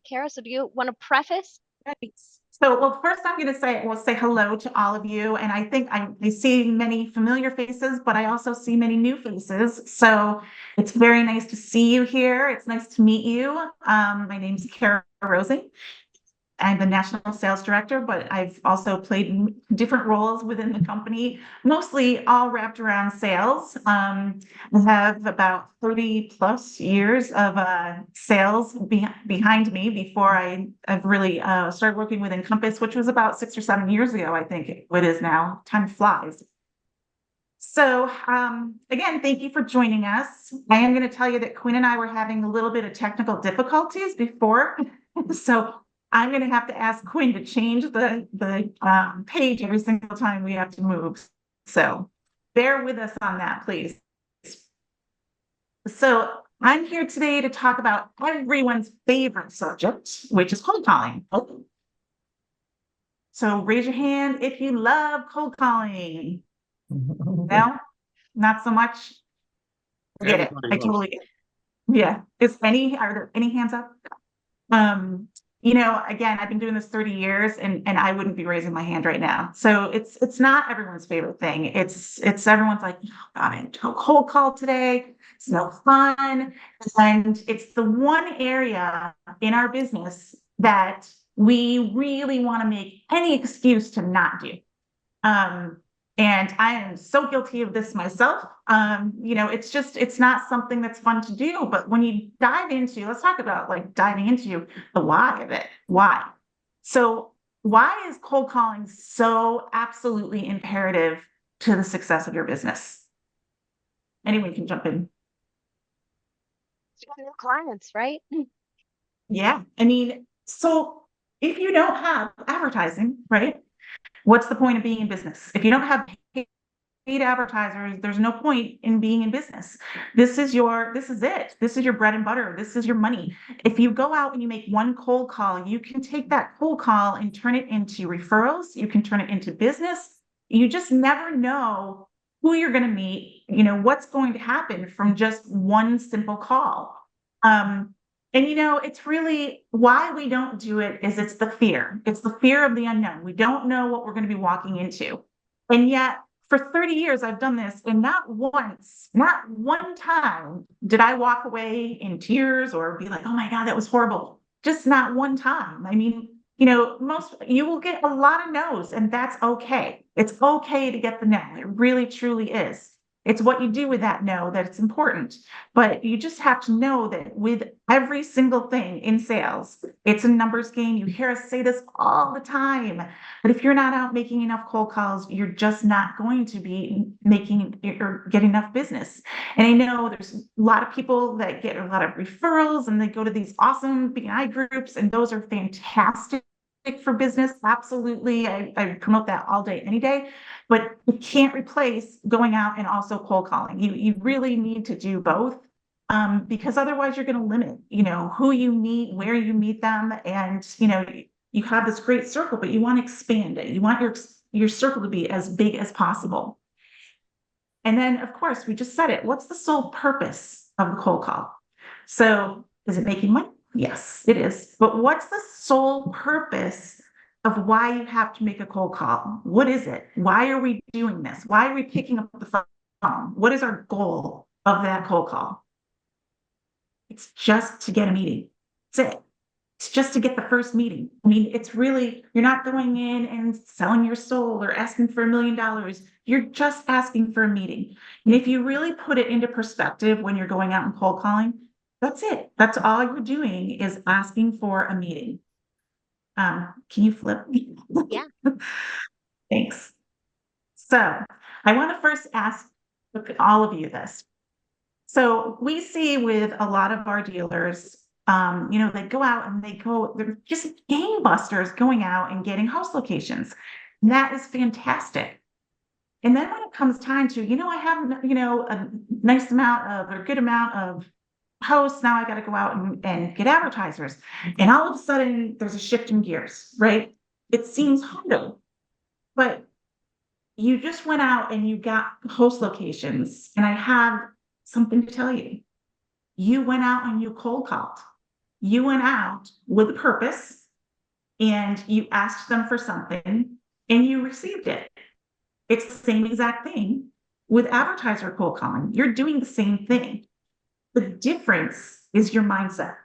Kara. So do you want to preface? Right. So, well, first I'm going to say hello to all of you. And I see many familiar faces, but I also see many new faces. So it's very nice to see you here. It's nice to meet you. My name's Kara Rosen. I'm the national sales director, but I've also played different roles within the company, mostly all wrapped around sales. I have about 30 plus years of sales behind me before I've really started working with Encompass, which was about 6 or 7 years ago, I think it is now. Time flies. So, again, thank you for joining us. I am going to tell you that Quinn and I were having a little bit of technical difficulties before. So I'm going to have to ask Quinn to change the page every single time we have to move. So bear with us on that, please. So I'm here today to talk about everyone's favorite subject, which is cold calling. So raise your hand if you love cold calling. No, not so much. Get it. Everybody I loves totally get it. Yeah. Are there any hands up? Um, again, I've been doing this 30 years and I wouldn't be raising my hand right now. So it's not everyone's favorite thing. It's everyone's like, oh God, I had a cold call today. It's no fun. And it's the one area in our business that we really want to make any excuse to not do. Um, and I am so guilty of this myself. It's not something that's fun to do, but when you dive into, let's talk about like diving into the why of it. Why? So why is cold calling so absolutely imperative to the success of your business? Anyone can jump in. New clients, right? Yeah. I mean, so if you don't have advertising, right? What's the point of being in business? If you don't have paid advertisers, there's no point in being in business. This is it. This is your bread and butter. This is your money. If you go out and you make one cold call, you can take that cold call and turn it into referrals. You can turn it into business. You just never know who you're going to meet, what's going to happen from just one simple call. Um, it's really why we don't do it is it's the fear. It's the fear of the unknown. We don't know what we're going to be walking into. And yet for 30 years, I've done this, and not once, not one time did I walk away in tears or be like, oh my God, that was horrible. Just not one time. I mean, you will get a lot of no's, and that's okay. It's okay to get the no. It really, truly is. It's what you do with that no that's important. But you just have to know that with every single thing in sales, it's a numbers game. You hear us say this all the time. But if you're not out making enough cold calls, you're just not going to be making or getting enough business. And I know there's a lot of people that get a lot of referrals and they go to these awesome BNI groups, and those are fantastic for business. Absolutely. I promote that all day, any day, but you can't replace going out and also cold calling. You really need to do both. Because otherwise you're going to limit, who you meet, where you meet them, and you have this great circle, but you want to expand it. You want your circle to be as big as possible. And then, of course, we just said it. What's the sole purpose of the cold call? So, is it making money? Yes, it is. But what's the sole purpose of why you have to make a cold call? What is it? Why are we doing this? Why are we picking up the phone? What is our goal of that cold call? It's just to get a meeting. That's it. It's just to get the first meeting. I mean, it's really, you're not going in and selling your soul or asking for $1 million. You're just asking for a meeting. And if you really put it into perspective when you're going out and cold calling, that's it. That's all you're doing is asking for a meeting. Can you flip me? Yeah. Thanks. So I want to first ask all of you this. So we see with a lot of our dealers, they go out and they're just gangbusters going out and getting house locations. And that is fantastic. And then when it comes time to, I have, a nice amount of or good amount of hosts, now I got to go out and get advertisers. And all of a sudden there's a shift in gears, right? It seems harder, but you just went out and you got host locations. And I have something to tell you. You went out and you cold called. you went out with a purpose and you asked them for something and you received it. It's the same exact thing with advertiser cold calling. You're doing the same thing. The difference is your mindset.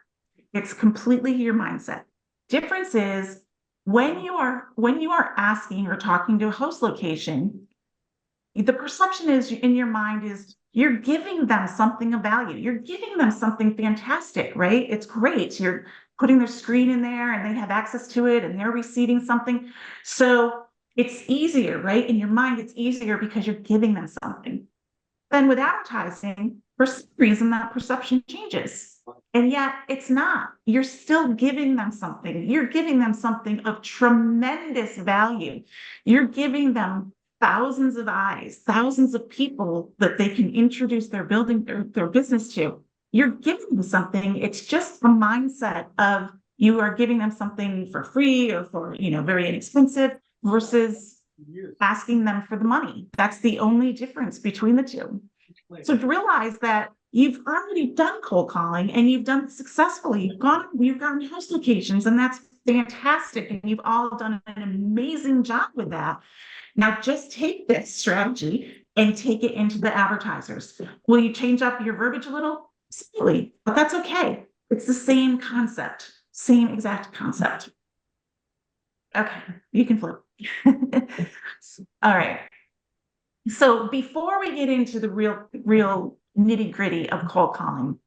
It's completely your mindset. Difference is when you are asking or talking to a host location, the perception is in your mind is you're giving them something of value. You're giving them something fantastic, right? It's great. You're putting their screen in there and they have access to it and they're receiving something. So it's easier, right? In your mind, it's easier because you're giving them something. Then with advertising, for some reason, that perception changes. And yet it's not. You're still giving them something. You're giving them something of tremendous value. You're giving them thousands of eyes, thousands of people that they can introduce their building or their business to. You're giving them something. It's just a mindset of you are giving them something for free or for, very inexpensive versus asking them for the money. That's the only difference between the two. So to realize that you've already done cold calling and you've done it successfully. You've gotten host locations, and that's fantastic. And you've all done an amazing job with that. Now just take this strategy and take it into the advertisers. Will you change up your verbiage a little? Absolutely, but that's okay. It's the same concept, same exact concept. Okay, you can flip. All right. So before we get into the real nitty gritty of cold calling,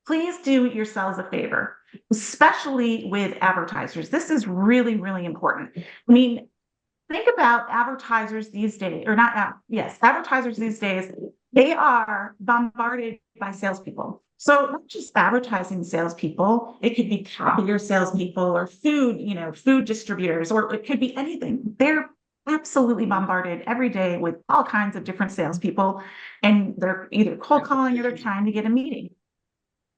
please do yourselves a favor, especially with advertisers. This is really, really important. I mean, think about advertisers these days, or not, yes, advertisers these days, they are bombarded by salespeople. So not just advertising salespeople, it could be copier salespeople or food distributors, or it could be anything. They're absolutely bombarded every day with all kinds of different salespeople, and they're either cold calling or they're trying to get a meeting.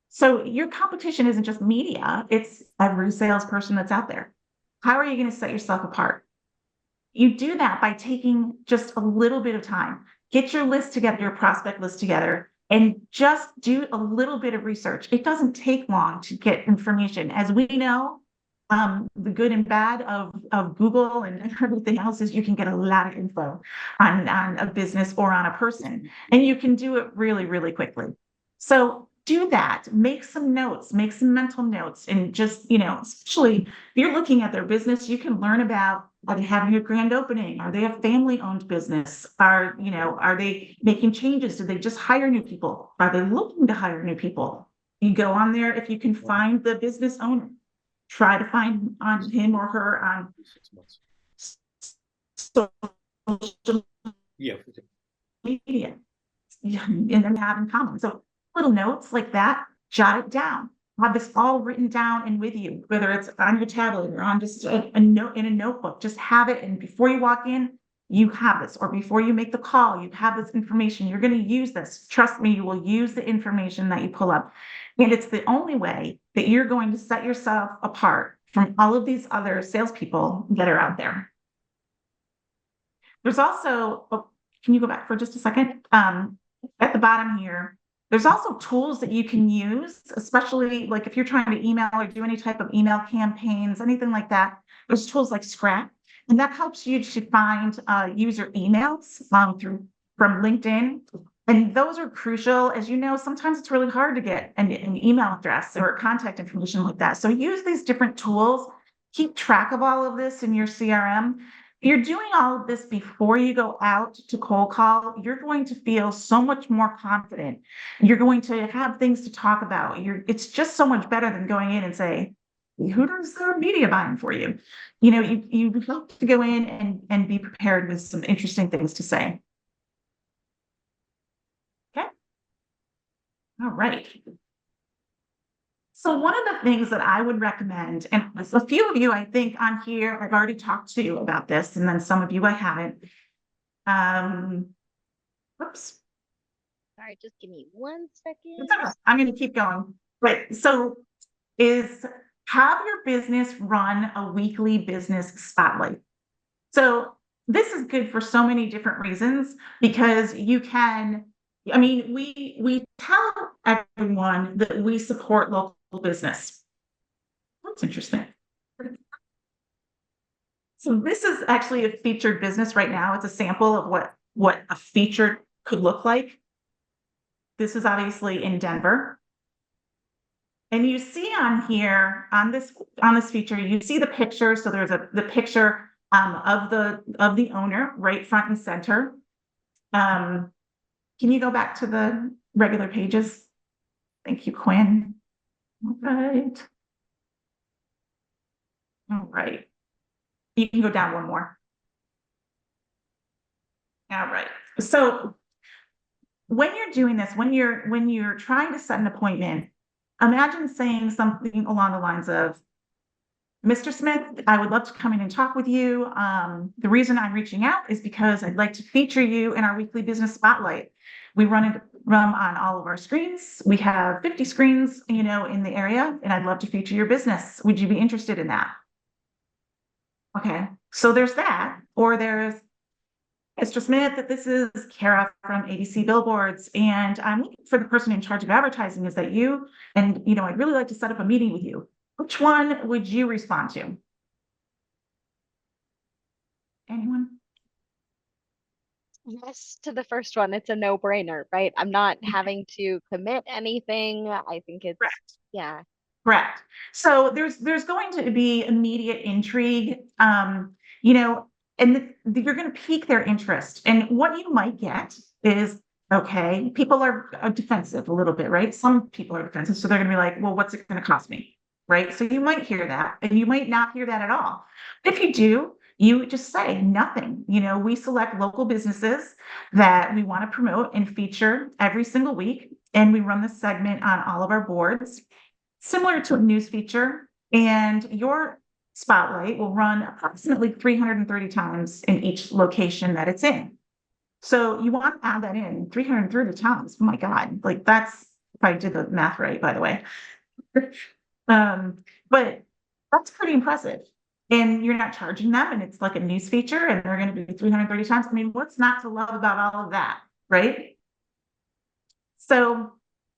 So your competition isn't just media, it's every salesperson that's out there. How are you going to set yourself apart? You do that by taking just a little bit of time. Get your list together, your prospect list together, and just do a little bit of research. It doesn't take long to get information. As we know, the good and bad of Google and everything else is you can get a lot of info on a business or on a person, and you can do it really, really quickly. So do that, make some notes, make some mental notes, and just, especially if you're looking at their business, you can learn about, are they having a grand opening? Are they a family-owned business? Are they making changes? Do they just hire new people? Are they looking to hire new people? You go on there, if you can find the business owner, try to find on him or her on social media, and then have in common. So little notes like that, jot it down. Have this all written down and with you, whether it's on your tablet or on just a note in a notebook. Just have it, and before you walk in, you have this, or before you make the call, you have this information. You're going to use this. Trust me, you will use the information that you pull up, and it's the only way that you're going to set yourself apart from all of these other salespeople that are out there. There's also, can you go back for just a second? At the bottom here, there's also tools that you can use, especially like if you're trying to email or do any type of email campaigns, anything like that. There's tools like Scrap, and that helps you to find user emails from LinkedIn. And those are crucial. As you know, sometimes it's really hard to get an email address or contact information like that. So use these different tools, keep track of all of this in your CRM. You're doing all of this before you go out to cold call, you're going to feel so much more confident. You're going to have things to talk about. It's just so much better than going in and say, who does the media buying for you? You have to go in and be prepared with some interesting things to say. Okay. All right. So one of the things that I would recommend, and a few of you, I think on here, I've already talked to you about this, and then some of you I haven't. Whoops. Sorry, just give me 1 second. I'm going to keep going. Right. So is have your business run a weekly business spotlight. So this is good for so many different reasons, because you can, we tell everyone that we support local business. That's interesting. So this is actually a featured business right now. It's a sample of what a featured could look like. This is obviously in Denver. And you see on here, on this feature, you see the picture. So there's the picture of the owner right front and center. Can you go back to the regular pages? Thank you, Quinn. All right. All right. You can go down one more. All right. So when you're doing this, when you're trying to set an appointment, imagine saying something along the lines of, Mr. Smith, I would love to come in and talk with you. The reason I'm reaching out is because I'd like to feature you in our weekly business spotlight. We run on all of our screens. We have 50 screens, in the area, and I'd love to feature your business. Would you be interested in that? Okay, so there's that, or there's Mr. Smith, this is Kara from ABC Billboards, and I'm looking for the person in charge of advertising. Is that you? And, I'd really like to set up a meeting with you. Which one would you respond to? Anyone? Yes, to the first one, it's a no-brainer, right? I'm not having to commit anything. I think it's, Correct. yeah. Correct. So there's going to be immediate intrigue, and you're going to pique their interest. And what you might get is, okay, people are defensive a little bit, right? Some people are defensive, so they're going to be like, well, what's it going to cost me, right? So you might hear that, and you might not hear that at all. If you do, you just say nothing. We select local businesses that we want to promote and feature every single week, and we run this segment on all of our boards, similar to a news feature, and your spotlight will run approximately 330 times in each location that it's in. So you want to add that in 330 times. Oh my God, like that's, if I did the math right, by the way. But that's pretty impressive. And you're not charging them, and it's like a news feature, and they're going to be 330 times. I mean, what's not to love about all of that, right? So,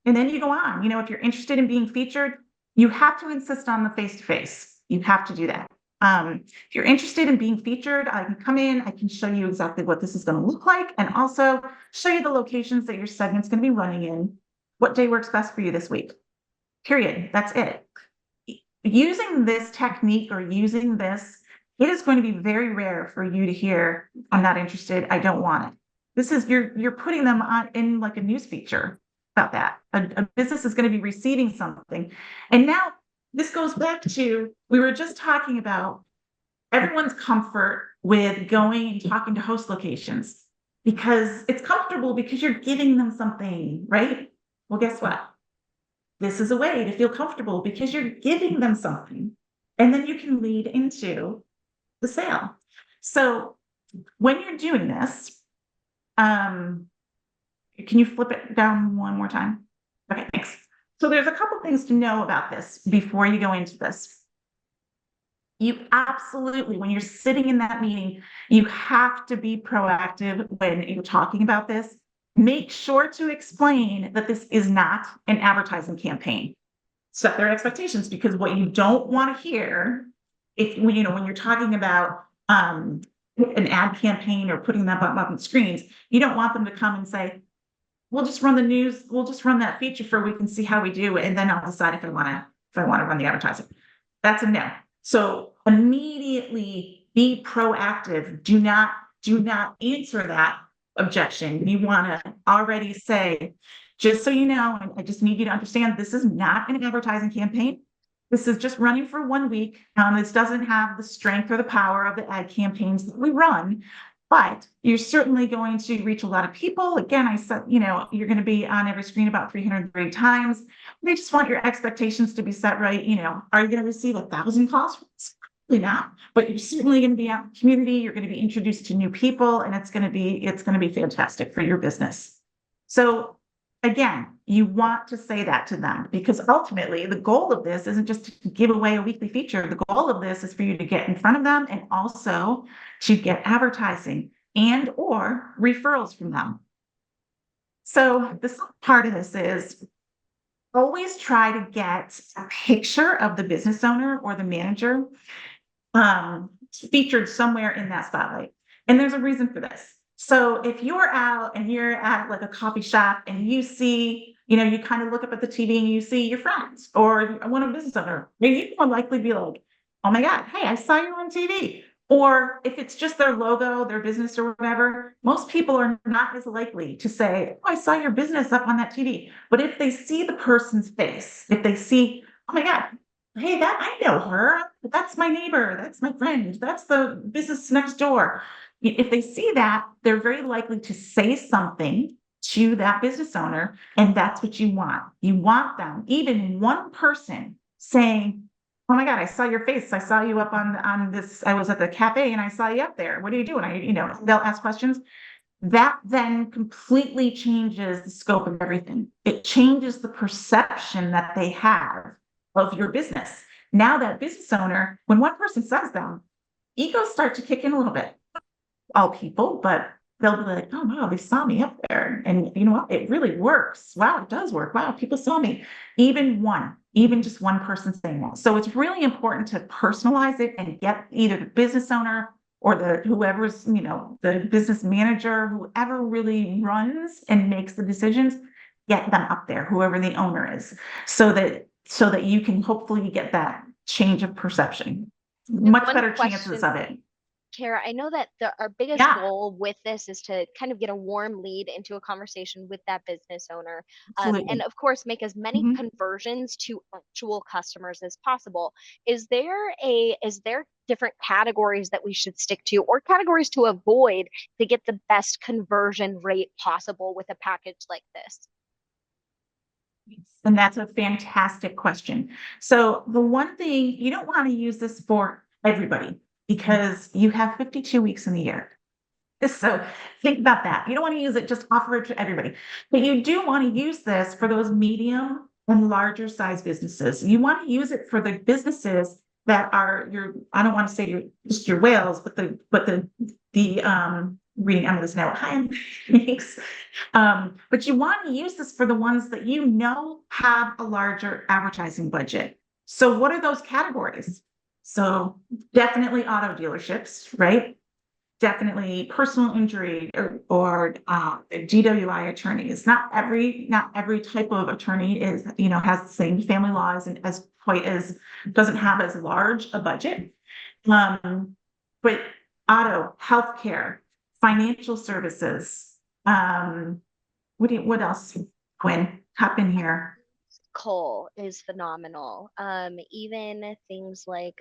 and then you go on, if you're interested in being featured, you have to insist on the face-to-face. You have to do that. If you're interested in being featured, I can come in, I can show you exactly what this is going to look like, and also show you the locations that your segment's going to be running in. What day works best for you this week? Period. That's it. Using this technique or using this, it is going to be very rare for you to hear, I'm not interested, I don't want it. This is, you're putting them on in like a news feature about that. A business is going to be receiving something. And now this goes back to, we were just talking about everyone's comfort with going and talking to host locations because it's comfortable because you're giving them something, right? Well, guess what? This is a way to feel comfortable because you're giving them something, and then you can lead into the sale. So when you're doing this, can you flip it down one more time? Okay, thanks. So there's a couple things to know about this before you go into this. You absolutely, when you're sitting in that meeting, you have to be proactive when you're talking about this. Make sure to explain that this is not an advertising campaign. Set their expectations, because what you don't want to hear, when you're talking about an ad campaign or putting them up on screens, you don't want them to come and say, we'll just run the news, we'll just run that feature for a week and see how we do, and then I'll decide if I want to run the advertising. That's a no. So immediately be proactive. Do not answer that objection. You want to already say, just so you know, I just need you to understand, this is not an advertising campaign. This is just running for 1 week. This doesn't have the strength or the power of the ad campaigns that we run, but you're certainly going to reach a lot of people. Again, I said, you're going to be on every screen about 330 times. They just want your expectations to be set right. Are you going to receive 1,000 calls? Probably not, but you're certainly going to be out in the community. You're going to be introduced to new people, and it's going to be fantastic for your business. So again, you want to say that to them, because ultimately the goal of this isn't just to give away a weekly feature. The goal of this is for you to get in front of them and also to get advertising and or referrals from them. So the second part of this is, always try to get a picture of the business owner or the manager featured somewhere in that spotlight. And there's a reason for this. So if you're out and you're at like a coffee shop and you see, you kind of look up at the TV and you see your friends or one of the business owner, you'd more likely be like, oh my God, hey, I saw you on TV. Or if it's just their logo, their business or whatever, most people are not as likely to say, oh, I saw your business up on that TV. But if they see the person's face, if they see, oh my God, hey, that I know her. That's my neighbor. That's my friend. That's the business next door. If they see that, they're very likely to say something to that business owner, and that's what you want. You want them, even one person saying, "Oh my God, I saw your face. I saw you up on this. I was at the cafe and I saw you up there. What are you doing?" They'll ask questions. That then completely changes the scope of everything. It changes the perception that they have of your business. Now that business owner, when one person says them, egos start to kick in a little bit. All people, but they'll be like, oh wow, they saw me up there. And you know what? It really works. Wow, it does work. Wow, people saw me. Even just one person saying that. So it's really important to personalize it and get either the business owner or whoever's, the business manager, whoever really runs and makes the decisions, get them up there, whoever the owner is, so that you can hopefully get that change of perception. And Much one better chances question, of it. Kara, I know that our biggest Yeah, goal with this is to kind of get a warm lead into a conversation with that business owner. And absolutely. of course, make as many Mhm. conversions to actual customers as possible. Is there different categories that we should stick to or categories to avoid to get the best conversion rate possible with a package like this? And that's a fantastic question. So the one thing you don't want to use this for everybody because you have 52 weeks in the year. So think about that. You don't want to use it, just offer it to everybody. But you do want to use this for those medium and larger size businesses. You want to use it for the businesses that are I don't want to say just your whales, but the reading out of this now. Hi, thanks. But you want to use this for the ones that have a larger advertising budget. So what are those categories? So definitely auto dealerships, right? Definitely personal injury or DWI attorneys. Not every type of attorney has the same family laws and doesn't have as large a budget. But auto, healthcare, financial services. What else? Gwen, hop in here. Cole is phenomenal. Even things like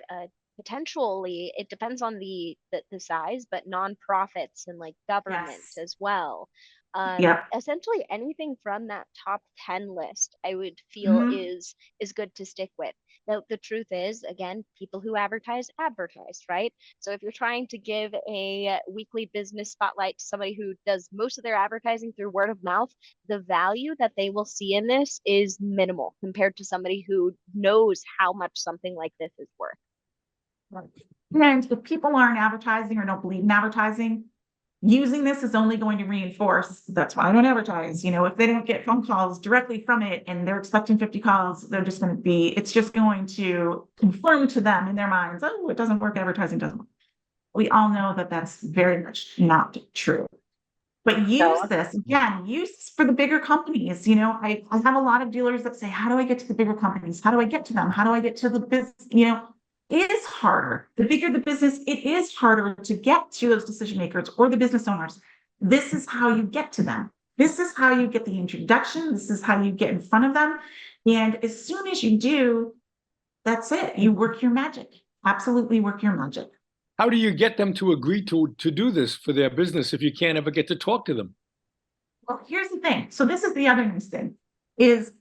potentially it depends on the size, but nonprofits and like government Yes. as well. Yep. Essentially anything from that top 10 list, I would feel Mhm. is good to stick with. Now, the truth is, again, people who advertise, right? So if you're trying to give a weekly business spotlight to somebody who does most of their advertising through word of mouth, the value that they will see in this is minimal compared to somebody who knows how much something like this is worth. Right. And if people aren't advertising or don't believe in advertising, using this is only going to reinforce, that's why I don't advertise. If they don't get phone calls directly from it and they're expecting 50 calls, it's just going to confirm to them in their minds, oh, it doesn't work, advertising doesn't work. We all know that that's very much not true. But use So this again, use for the bigger companies. I have a lot of dealers that say, how do I get to the bigger companies? How do I get to them? How do I get to the business? It is harder. The bigger the business, it is harder to get to those decision makers or the business owners. This is how you get to them. This is how you get the introduction. This is how you get in front of them. And as soon as you do, that's it. You work your magic. Absolutely work your magic. How do you get them to agree to do this for their business if you can't ever get to talk to them? Well, here's the thing. So this is the other nice thing is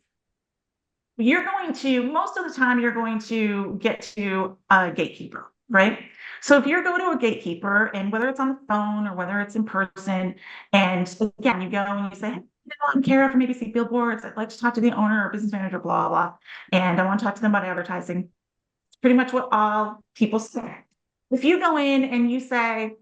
most of the time, you're going to get to a gatekeeper, right? So if you go to a gatekeeper and whether it's on the phone or whether it's in person, and again, you go and you say, hey, I'm Kara from ABC Billboards. I'd like to talk to the owner or business manager, blah, blah, and I want to talk to them about advertising. It's pretty much what all people say. If you go in and you say,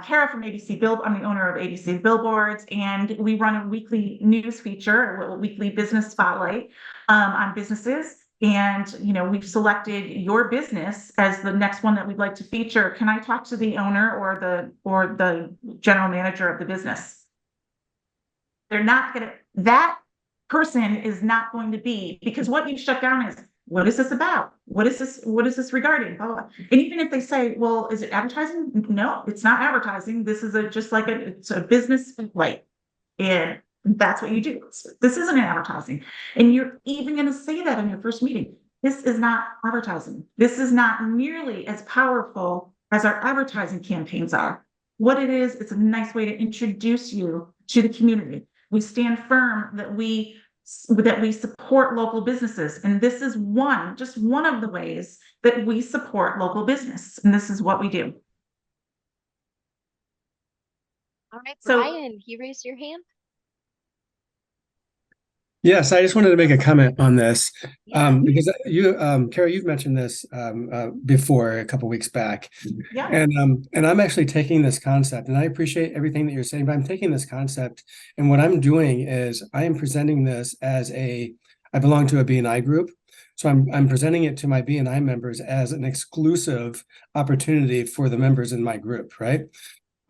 Kara from I'm the owner of ABC Billboards, and we run a weekly news feature, a weekly business spotlight on businesses. And, we've selected your business as the next one that we'd like to feature. Can I talk to the owner or the general manager of the business? They're not gonna, that person is not going to be, because what you shut down is, what is this about? What is this regarding? Blah, blah, blah. And even if they say, well, is it advertising? No, it's not advertising. This is it's a business light. And that's what you do. This isn't advertising. And you're even going to say that in your first meeting. This is not advertising. This is not nearly as powerful as our advertising campaigns are. What it is, it's a nice way to introduce you to the community. We stand firm that we support local businesses. And this is just one of the ways that we support local business. And this is what we do. All right, So- Brian, you raised your hand. Yes, I just wanted to make a comment on this, Yeah. because Kara, you've mentioned this before a couple weeks back, Yeah. and I'm actually taking this concept, and I appreciate everything that you're saying, but I'm taking this concept, and what I'm doing is I am presenting this as I belong to a BNI group, so I'm presenting it to my BNI members as an exclusive opportunity for the members in my group, right?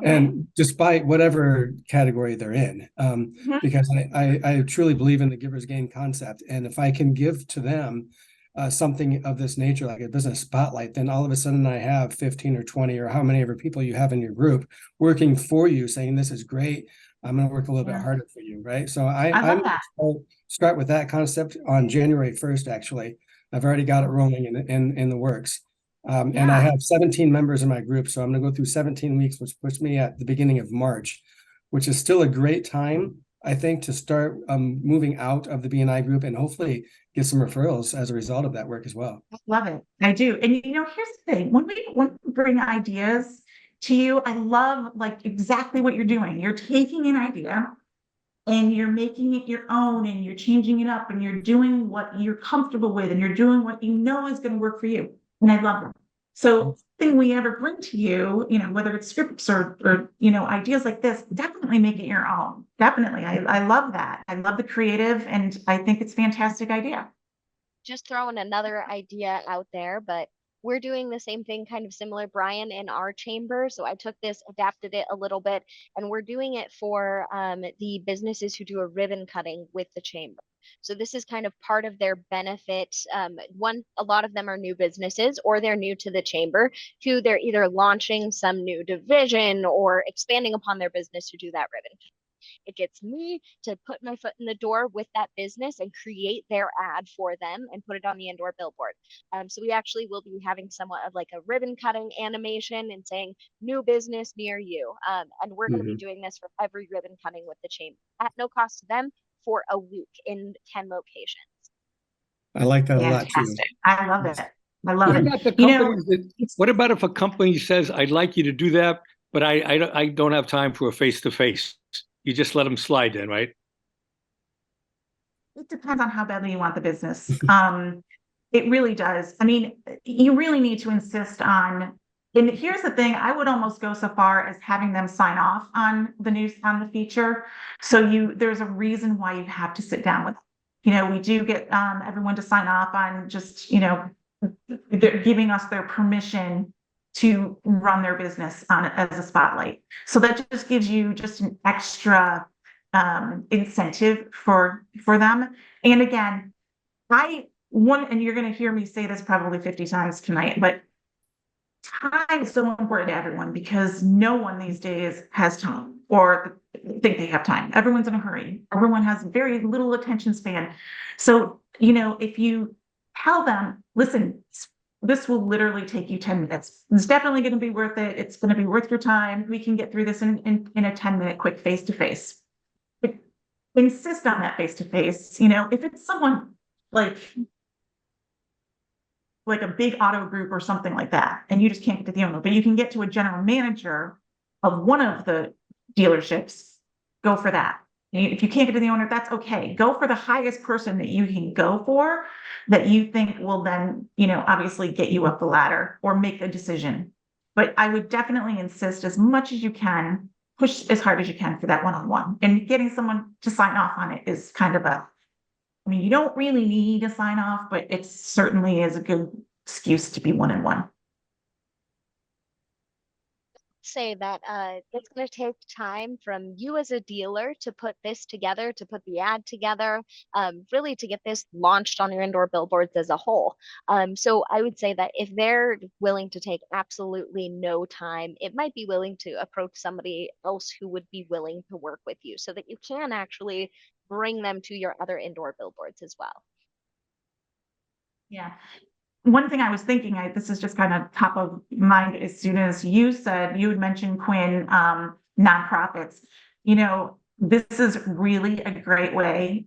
And despite whatever category they're in, because I truly believe in the giver's gain concept. And if I can give to them something of this nature, like a business spotlight, then all of a sudden I have 15 or 20 or how many ever people you have in your group working for you, saying, this is great. I'm going to work a little bit harder for you. Right. So I'm love that. going to start with that concept on January 1st, actually. I've already got it rolling in the works. And I have 17 members in my group, so I'm going to go through 17 weeks, which puts me at the beginning of March, which is still a great time, I think, to start moving out of the BNI group and hopefully get some referrals as a result of that work as well. Love it. I do. And here's the thing, when we bring ideas to you, I love exactly what you're doing. You're taking an idea and you're making it your own, and you're changing it up, and you're doing what you're comfortable with, and you're doing what you know is going to work for you. And I love that. So anything we ever bring to you, whether it's scripts or ideas like this, definitely make it your own. Definitely. I love that. I love the creative, and I think it's a fantastic idea. Just throwing another idea out there, but we're doing the same thing, kind of similar, Brian, in our chamber. So I took this, adapted it a little bit, and we're doing it for the businesses who do a ribbon cutting with the chamber. So this is kind of part of their benefit. A lot of them are new businesses, or they're new to the chamber. Two, they're either launching some new division or expanding upon their business to do that ribbon. It gets me to put my foot in the door with that business and create their ad for them and put it on the indoor billboard. So we actually will be having somewhat of like a ribbon cutting animation and saying new business near you. And we're going to be doing this for every ribbon cutting with the chamber at no cost to them for a week in 10 locations. I like that a lot too. Fantastic. I love it. I love What it. about the companies what about if a company says, I'd like you to do that, but I don't have time for a face-to-face? You just let them slide then, right? It depends on how badly you want the business. It really does. I mean, you really need to insist on, and here's the thing, I would almost go so far as having them sign off on the feature. So there's a reason why you have to sit down with them. We do get everyone to sign off on just, they're giving us their permission to run their business on it as a spotlight. So that just gives you just an extra incentive for them. And again, and you're going to hear me say this probably 50 times tonight, but time is so important to everyone, because no one these days has time or think they have time. Everyone's in a hurry. Everyone has very little attention span. So, if you tell them, listen, this will literally take you 10 minutes. It's definitely going to be worth it. It's going to be worth your time. We can get through this in a 10-minute quick face-to-face. But insist on that face-to-face. If it's someone like a big auto group or something like that, and you just can't get to the owner, but you can get to a general manager of one of the dealerships, go for that. If you can't get to the owner, that's okay. Go for the highest person that you can go for, that you think will then, obviously get you up the ladder or make a decision. But I would definitely insist as much as you can, push as hard as you can for that one-on-one. And getting someone to sign off on it is kind of I mean, you don't really need a sign off, but it certainly is a good excuse to be one-on-one. Say that it's going to take time from you as a dealer to put this together, to put the ad together, really to get this launched on your indoor billboards as a whole. So I would say that if they're willing to take absolutely no time, it might be willing to approach somebody else who would be willing to work with you so that you can actually bring them to your other indoor billboards as well. Yeah. One thing I was thinking, this is just kind of top of mind as soon as you had mentioned, Quinn, nonprofits. You know, this is really a great way.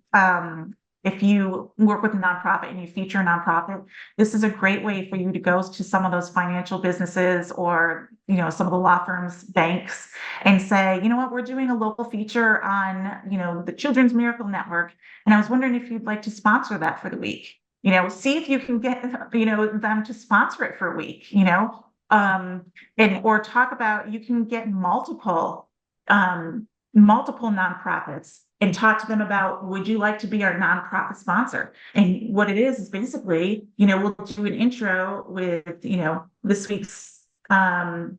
If you work with a nonprofit and you feature a nonprofit, this is a great way for you to go to some of those financial businesses or, you know, some of the law firms, banks, and say, you know what, we're doing a local feature on, you know, the Children's Miracle Network. And I was wondering if you'd like to sponsor that for the week. You know, see if you can get, you know, them to sponsor it for a week, you know, or talk about, you can get multiple nonprofits and talk to them about, would you like to be our nonprofit sponsor? And what it is basically, you know, we'll do an intro with, you know, this week's, well,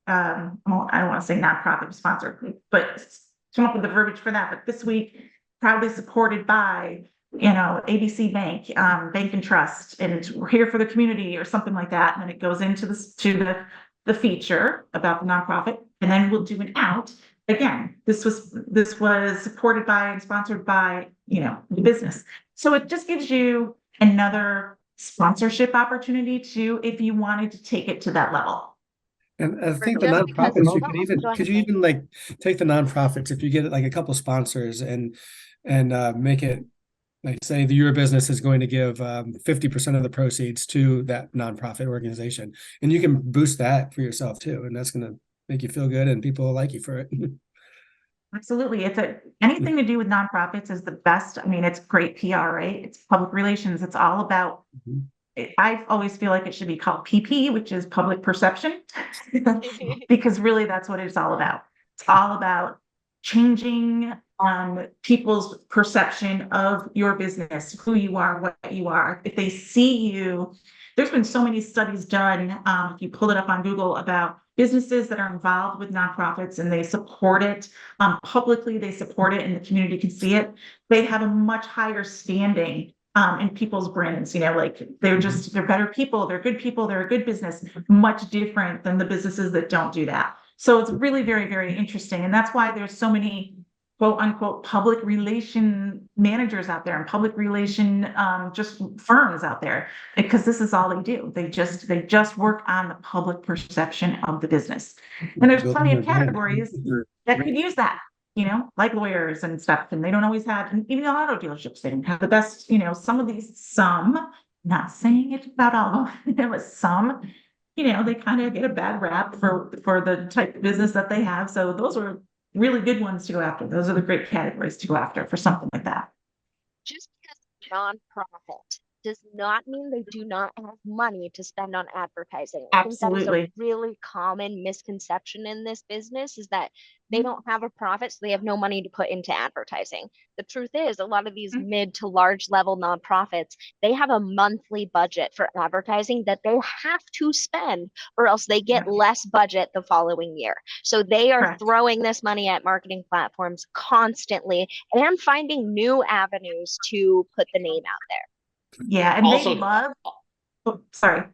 I don't want to say nonprofit sponsor, but come up with the verbiage for that. But this week, proudly supported by, you know, ABC Bank, Bank and Trust, and we're here for the community or something like that. And then it goes into the feature about the nonprofit, and then we'll do an out. Again, this was supported by and sponsored by, you know, the business. So it just gives you another sponsorship opportunity too, if you wanted to take it to that level. And I For think the just because nonprofits, it's go could ahead, you Nate. even like take the nonprofits, if you get like a couple sponsors and make it like, say your business is going to give 50% of the proceeds to that nonprofit organization, and you can boost that for yourself too, and that's going to make you feel good and people will like you for it. Absolutely. Anything to do with nonprofits is the best. I mean, it's great PR, right? It's public relations. It's all about, Mhm. I always feel like it should be called PP, which is public perception, because really that's what it's all about. It's all about changing people's perception of your business, who you are, what you are. If they see you, there's been so many studies done, if you pull it up on Google, about businesses that are involved with nonprofits and they support it publicly, they support it and the community can see it. They have a much higher standing in people's brains, you know, like they're better people, they're good people, they're a good business, much different than the businesses that don't do that. So it's really very, very interesting. And that's why there's so many quote unquote public relation managers out there and public relation just firms out there, because this is all they do. They just work on the public perception of the business. And there's plenty of categories that could use that, you know, like lawyers and stuff, and they don't always have, and even the auto dealerships, they don't have the best, you know, not saying it's about all of them, but some, you know, they kind of get a bad rap for the type of business that they have. So those are really good ones to go after. Those are the great categories to go after for something like that. Just because it's nonprofit does not mean they do not have money to spend on advertising. I think that is a Absolutely. really common misconception in this business, is that they don't have a profit, so they have no money to put into advertising. The truth is, a lot of these mid to large level nonprofits, they have a monthly budget for advertising that they have to spend, or else they get Yeah. less budget the following year. So they are Correct. throwing this money at marketing platforms constantly and finding new avenues to put the name out there. Yeah, and they Also, love, oh, sorry.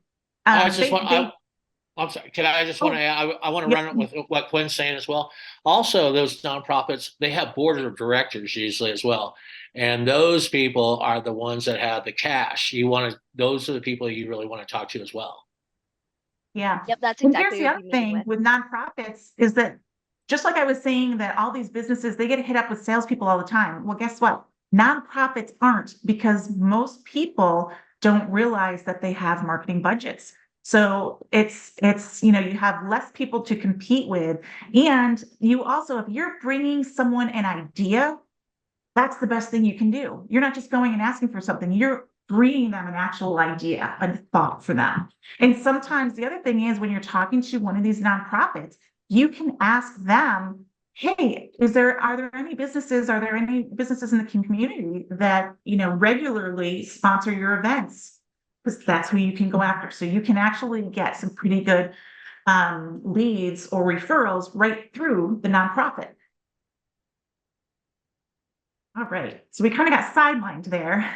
I just want, They, I'm sorry, I just Oh, want to, I want to yep. run it with what Quinn's saying as well. Also, those nonprofits, they have board of directors usually as well. And those people are the ones that have the cash. Those are the people you really want to talk to as well. Yeah. Yep, that's And here's exactly the what other we're meeting thing with. with nonprofits is that, just like I was saying, that all these businesses, they get hit up with salespeople all the time. Well, guess what? Nonprofits aren't, because most people don't realize that they have marketing budgets. So it's, you know, you have less people to compete with. And you also, if you're bringing someone an idea, that's the best thing you can do. You're not just going and asking for something. You're bringing them an actual idea, a thought for them. And sometimes the other thing is when you're talking to one of these nonprofits, you can ask them, hey, are there any businesses in the community that, regularly sponsor your events? Because that's who you can go after. So you can actually get some pretty good leads or referrals right through the nonprofit. All right, so we kind of got sidelined there,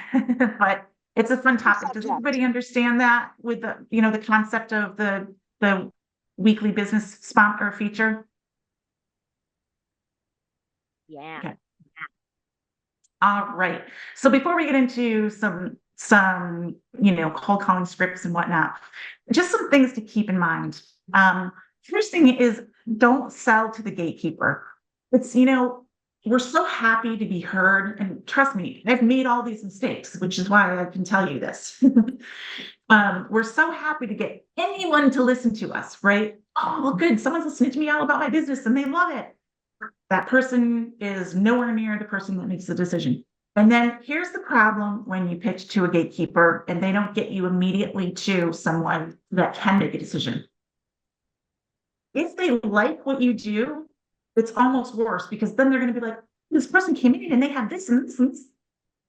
but it's a fun topic. Does everybody understand that with the concept of the weekly business sponsor feature? Yeah. Okay. All right. So before we get into some cold calling scripts and whatnot, just some things to keep in mind. First thing is don't sell to the gatekeeper. It's we're so happy to be heard, and trust me, I've made all these mistakes, which is why I can tell you this. We're so happy to get anyone to listen to us, right? Oh, well, good. Someone's listening to me all about my business and they love it. That person is nowhere near the person that makes the decision. And then here's the problem when you pitch to a gatekeeper and they don't get you immediately to someone that can make a decision. If they like what you do, it's almost worse because then they're going to be like, this person came in and they have this and this and this.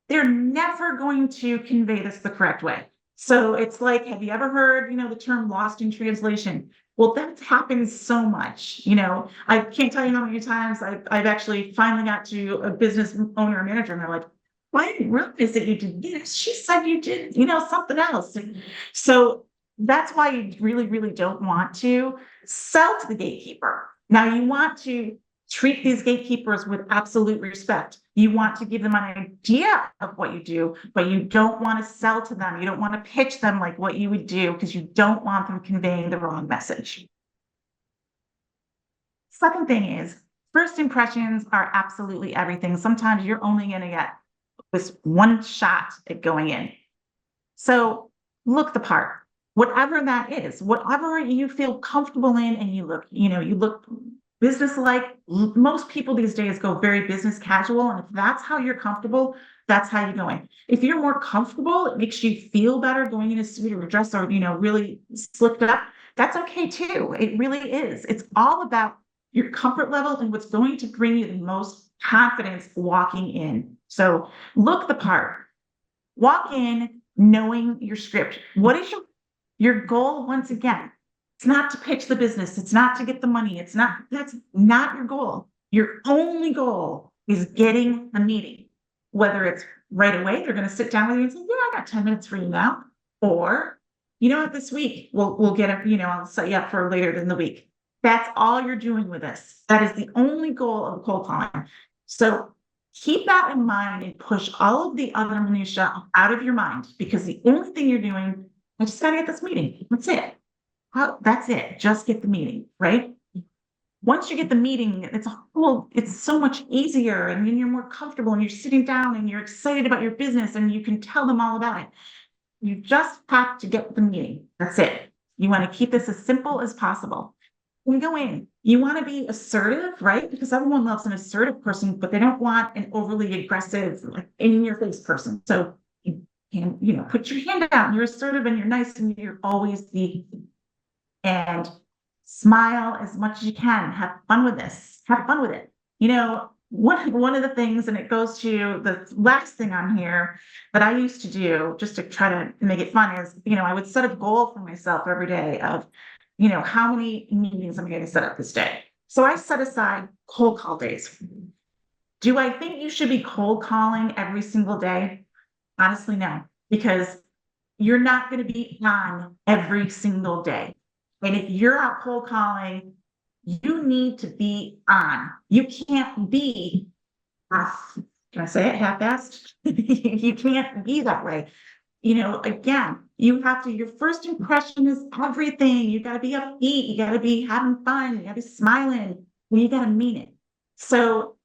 They're never going to convey this the correct way. So it's like, have you ever heard, the term lost in translation? Well, that happens so much. I can't tell you how many times I've actually finally got to a business owner or manager and they're like, well, I didn't realize that you did this. She said you did, something else. And so that's why you really, really don't want to sell to the gatekeeper. Now you want to treat these gatekeepers with absolute respect. You want to give them an idea of what you do, but you don't want to sell to them. You don't want to pitch them like what you would do because you don't want them conveying the wrong message. Second thing is, first impressions are absolutely everything. Sometimes you're only going to get this one shot at going in. So look the part, whatever that is, whatever you feel comfortable in, and you look business-like. Most people these days go very business casual, and if that's how you're comfortable, that's how you go in. If you're more comfortable, it makes you feel better going in a suit or a dress or really slicked up. That's okay too. It really is. It's all about your comfort level and what's going to bring you the most confidence walking in. So look the part. Walk in knowing your script. What is your goal? Once again, it's not to pitch the business. It's not to get the money. That's not your goal. Your only goal is getting a meeting. Whether it's right away, they're going to sit down with you and say, yeah, I got 10 minutes for you now. Or, this week we'll get I'll set you up for later in the week. That's all you're doing with this. That is the only goal of cold calling. So keep that in mind and push all of the other minutia out of your mind, because the only thing you're doing, I just got to get this meeting. That's it. That's it. Just get the meeting, right? Once you get the meeting, it's so much easier, and then you're more comfortable and you're sitting down and you're excited about your business and you can tell them all about it. You just have to get the meeting. That's it. You want to keep this as simple as possible. When you go in, you want to be assertive, right? Because everyone loves an assertive person, but they don't want an overly aggressive, in your face person. So you can, put your hand out and you're assertive and you're nice and you're always and smile as much as you can. Have fun with this. Have fun with it. One of the things, and it goes to the last thing on here that I used to do just to try to make it fun is, I would set a goal for myself every day of, how many meetings I'm going to set up this day. So I set aside cold call days. Do I think you should be cold calling every single day? Honestly, no, because you're not going to be on every single day. And if you're out cold calling, you need to be on. You can't be, can I say it, half-assed? You can't be that way. Again, your first impression is everything. You got to be upbeat. You got to be having fun. You got to be smiling. You got to mean it. So,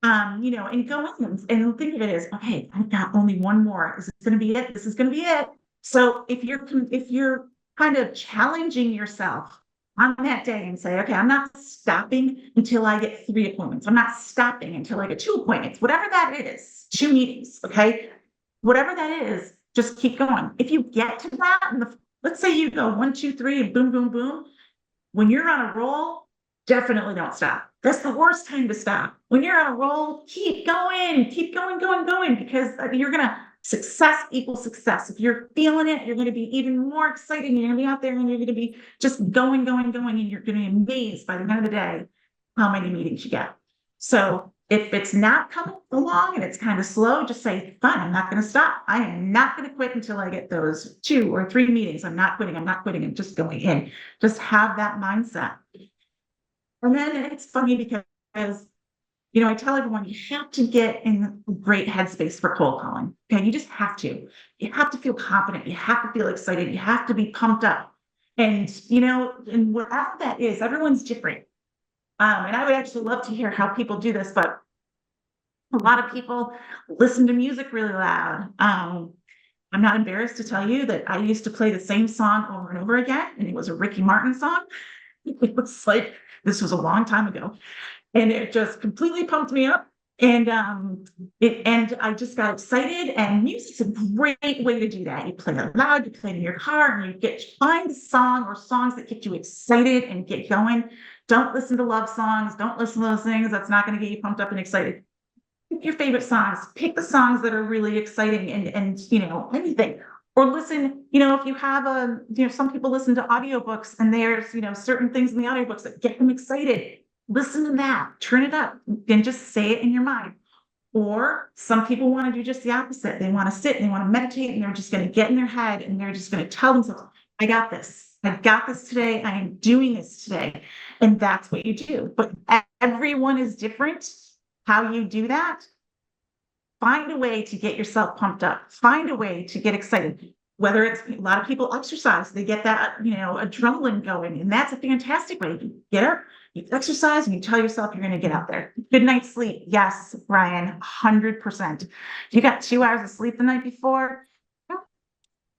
and go in and think of it as, okay, I've got only one more. Is this going to be it? This is going to be it. So if you're kind of challenging yourself on that day and say, okay, I'm not stopping until I get 3 appointments. I'm not stopping until I get 2 appointments, whatever that is, 2 meetings. Okay. Whatever that is, just keep going. If you get to that, and let's say you go 1, 2, 3, and boom, boom, boom. When you're on a roll, definitely don't stop. That's the worst time to stop. When you're on a roll, keep going, going, because you're gonna success equals success. If you're feeling it, you're gonna be even more excited. You're gonna be out there and you're gonna be just going, and you're gonna be amazed by the end of the day how many meetings you get. So if it's not coming along and it's kind of slow, just say, fine, I'm not gonna stop. I am not gonna quit until I get those 2 or 3 meetings. I'm not quitting. I'm just going in. Just have that mindset. And then it's funny because, I tell everyone you have to get in a great headspace for cold calling. Okay, you just have to. You have to feel confident. You have to feel excited. You have to be pumped up. And and whatever that is, everyone's different. And I would actually love to hear how people do this, but a lot of people listen to music really loud. I'm not embarrassed to tell you that I used to play the same song over and over again, and it was a Ricky Martin song. It was like, this was a long time ago, and it just completely pumped me up. And I just got excited, and music's a great way to do that. You play it loud, you play it in your car, and find the song or songs that get you excited and get going. Don't listen to love songs, don't listen to those things. That's not going to get you pumped up and excited. Pick your favorite songs, pick the songs that are really exciting and anything. Or listen, if you have some people listen to audiobooks and there's, certain things in the audiobooks that get them excited. Listen to that, turn it up, and just say it in your mind. Or some people want to do just the opposite. They want to sit and they want to meditate and they're just going to get in their head and they're just going to tell themselves, I got this. I got this today. I am doing this today. And that's what you do. But everyone is different. How you do that, find a way to get yourself pumped up, find a way to get excited. Whether it's a lot of people exercise, they get that, adrenaline going. And that's a fantastic way to get up, you exercise and you tell yourself you're going to get out there. Good night's sleep. Yes, Brian, 100%. If you got 2 hours of sleep the night before,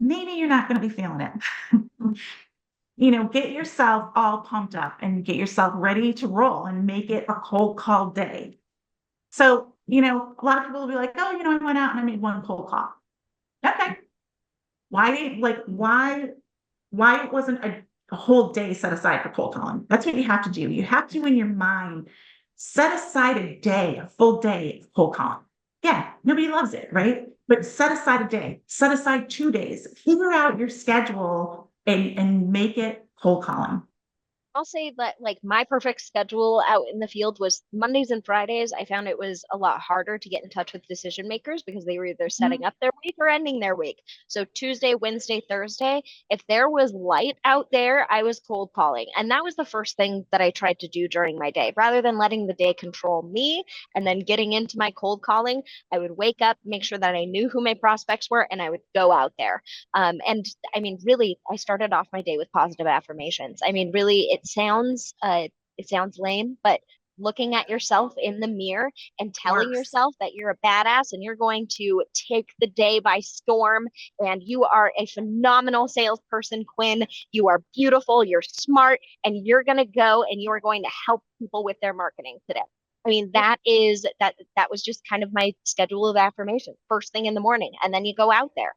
maybe you're not going to be feeling it. Get yourself all pumped up and get yourself ready to roll and make it a cold call day. So, a lot of people will be like, oh, I went out and I made 1 cold call. Okay. Why wasn't a whole day set aside for cold calling? That's what you have to do. You have to, in your mind, set aside a full day of cold calling. Yeah, nobody loves it, right? But set aside a day, set aside 2 days, figure out your schedule and make it cold calling. I'll say that like my perfect schedule out in the field was Mondays and Fridays. I found it was a lot harder to get in touch with decision makers because they were either setting up their week or ending their week. So Tuesday, Wednesday, Thursday, if there was light out there, I was cold calling. And that was the first thing that I tried to do during my day. Rather than letting the day control me and then getting into my cold calling, I would wake up, make sure that I knew who my prospects were, and I would go out there. And I mean, really, I started off my day with positive affirmations. I mean, really, it sounds lame, but looking at yourself in the mirror and telling yourself that you're a badass and you're going to take the day by storm and you are a phenomenal salesperson, Quinn. You are beautiful, you're smart, and you're going to go and you are going to help people with their marketing today. I mean, that was just kind of my schedule of affirmation first thing in the morning. And then you go out there.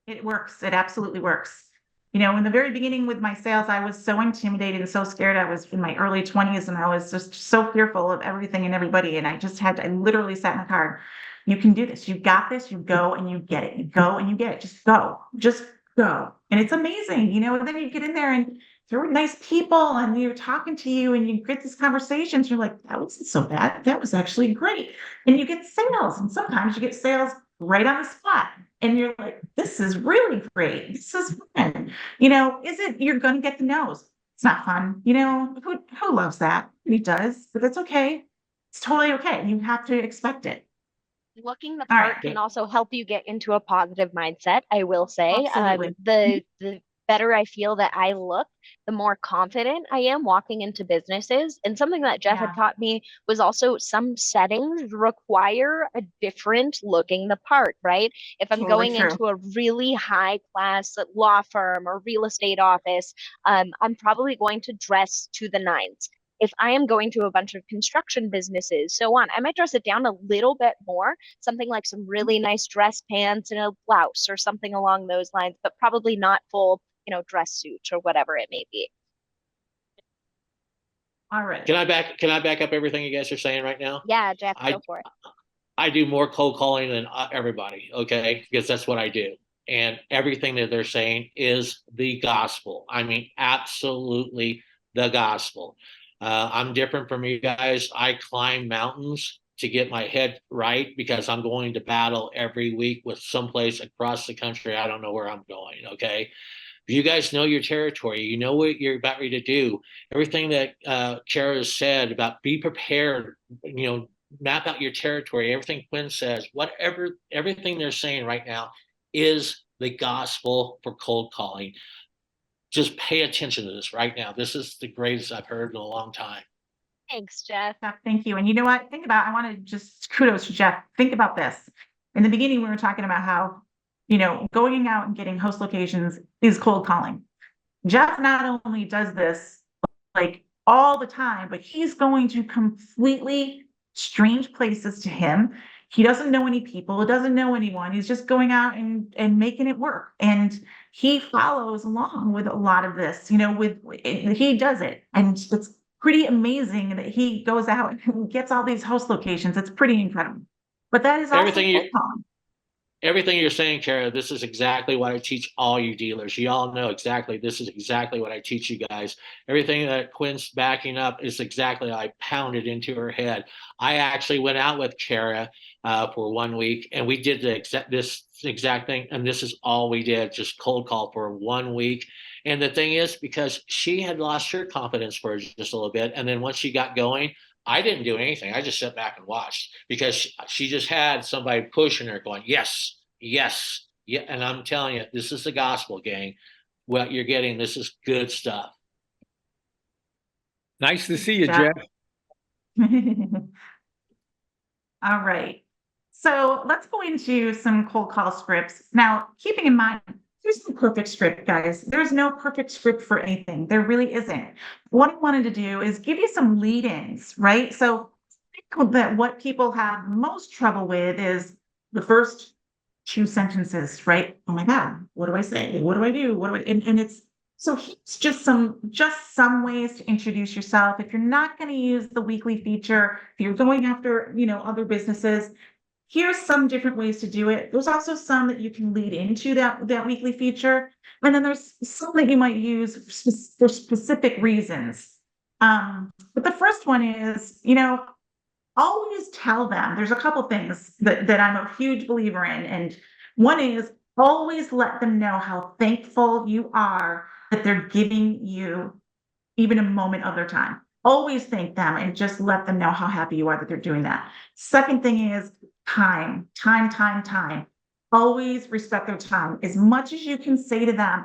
It works. It absolutely works. In the very beginning with my sales, I was so intimidated and so scared. I was in my early 20s and I was just so fearful of everything and everybody. And I literally sat in the car. You can do this. You got this. You go and you get it. You go and you get it. Just go. And it's amazing, and then you get in there and there were nice people and they're talking to you and you get these conversations. You're like, that wasn't so bad. That was actually great. And you get sales. And sometimes you get sales right on the spot. And you're like, this is really great. This is fun. You're going to get the no's. It's not fun. Who loves that? He does, but that's okay. It's totally okay. You have to expect it. Looking the part can also help you get into a positive mindset, I will say. Absolutely. The better I feel that I look, the more confident I am walking into businesses. And something that Jeff had taught me was also some settings require a different looking the part, right? If I'm going into a really high class law firm or real estate office, I'm probably going to dress to the nines. If I am going to a bunch of construction businesses, so on, I might dress it down a little bit more, something like some really nice dress pants and a blouse or something along those lines, but probably not full, dress suit or whatever it may be. All right. Can I back up everything you guys are saying right now? Yeah, Jeff, I go for it. I do more cold calling than everybody, okay? Because that's what I do. And everything that they're saying is the gospel. I mean, absolutely the gospel. I'm different from you guys. I climb mountains to get my head right because I'm going to battle every week with someplace across the country. I don't know where I'm going, okay? You guys know your territory. You know what you're about ready to do. Everything that Kara has said about be prepared, map out your territory. Everything Quinn says, everything they're saying right now is the gospel for cold calling. Just pay attention to this right now. This is the greatest I've heard in a long time. Thanks, Jeff. Jeff, thank you. And you know what? I want to just kudos to Jeff. Think about this. In the beginning, we were talking about how, going out and getting host locations is cold calling. Jeff not only does this like all the time, but he's going to completely strange places to him. He doesn't know any people, doesn't know anyone. He's just going out and making it work. And he follows along with a lot of this, he does it. And it's pretty amazing that he goes out and gets all these host locations. It's pretty incredible. But that is also cold calling. Everything you're saying, Kara, this is exactly what I teach all you dealers. You all know exactly, this is exactly what I teach you guys. Everything that Quinn's backing up is exactly I pounded into her head. I actually went out with Kara for 1 week and we did this exact thing. And this is all we did, just cold call for 1 week. And the thing is, because she had lost her confidence for just a little bit. And then once she got going, I didn't do anything. I just sat back and watched because she just had somebody pushing her going, yes, yes, yeah. And I'm telling you, this is the gospel, gang. What you're getting, this is good stuff. Nice to see you, Jeff. All right. So let's go into some cold call scripts. Now, keeping in mind, there's no perfect script, guys. There's no perfect script for anything. There really isn't. What I wanted to do is give you some lead-ins, right? So I think that what people have most trouble with is the first 2 sentences, right? Oh my God, what do I say? What do I do? And it's so here's just some ways to introduce yourself. If you're not going to use the weekly feature, if you're going after, other businesses, here's some different ways to do it. There's also some that you can lead into that weekly feature. And then there's some that you might use for specific reasons. But the first one is, always tell them. There's a couple things that I'm a huge believer in. And one is always let them know how thankful you are that they're giving you even a moment of their time. Always thank them and just let them know how happy you are that they're doing that. Second thing is time. Always respect their time. As much as you can say to them,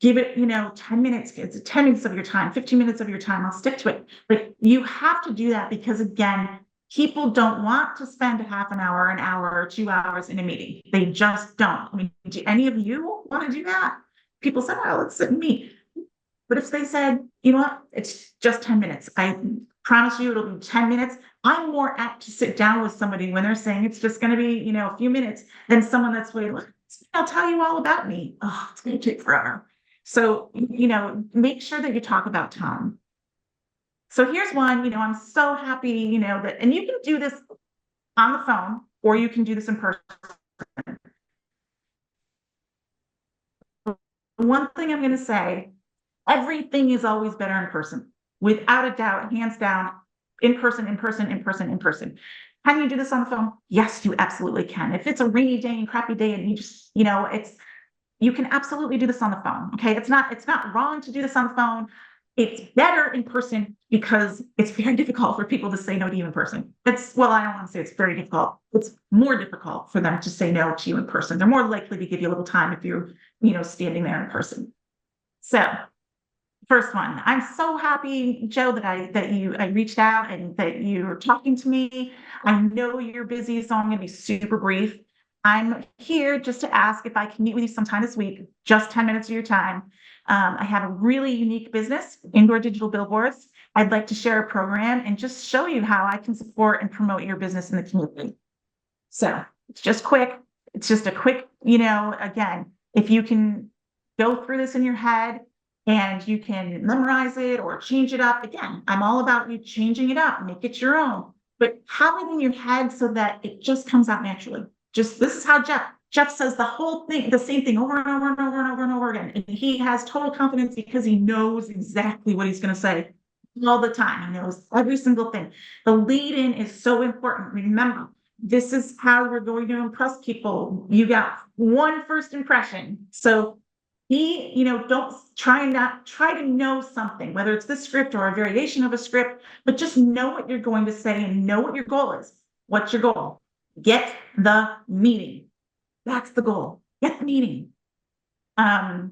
give it, 10 minutes, it's 10 minutes of your time, 15 minutes of your time, I'll stick to it. But you have to do that because again, people don't want to spend half an hour or 2 hours in a meeting. They just don't. I mean, do any of you want to do that? People say, oh, let's sit and meet. But if they said, you know what, it's just 10 minutes. I promise you it'll be 10 minutes. I'm more apt to sit down with somebody when they're saying it's just going to be, a few minutes than someone that's waiting, like, I'll tell you all about me. Oh, it's going to take forever. So, make sure that you talk about time. So here's one, I'm so happy, that, and you can do this on the phone or you can do this in person. One thing I'm going to say, everything is always better in person, without a doubt, hands down, in person. Can you do this on the phone? Yes, you absolutely can. If it's a rainy day and crappy day and you just, you can absolutely do this on the phone. Okay. It's not wrong to do this on the phone. It's better in person because it's very difficult for people to say no to you in person. I don't want to say it's very difficult. It's more difficult for them to say no to you in person. They're more likely to give you a little time if you're, standing there in person. So first one, I'm so happy, Joe, that I reached out and that you're talking to me. I know you're busy, so I'm going to be super brief. I'm here just to ask if I can meet with you sometime this week, just 10 minutes of your time. I have a really unique business, indoor digital billboards. I'd like to share a program and just show you how I can support and promote your business in the community. So it's just quick. It's just a quick, again, if you can go through this in your head and you can memorize it or change it up. Again, I'm all about you changing it up, make it your own, but have it in your head so that it just comes out naturally. Just this is how Jeff says the whole thing, the same thing over and over and over and over and over again. And he has total confidence because he knows exactly what he's going to say all the time. He knows every single thing. The lead in is so important. Remember, this is how we're going to impress people. You got one first impression. So don't try to know something, whether it's this script or a variation of a script, but just know what you're going to say and know what your goal is. What's your goal? Get the meeting. That's the goal. Get the meeting. The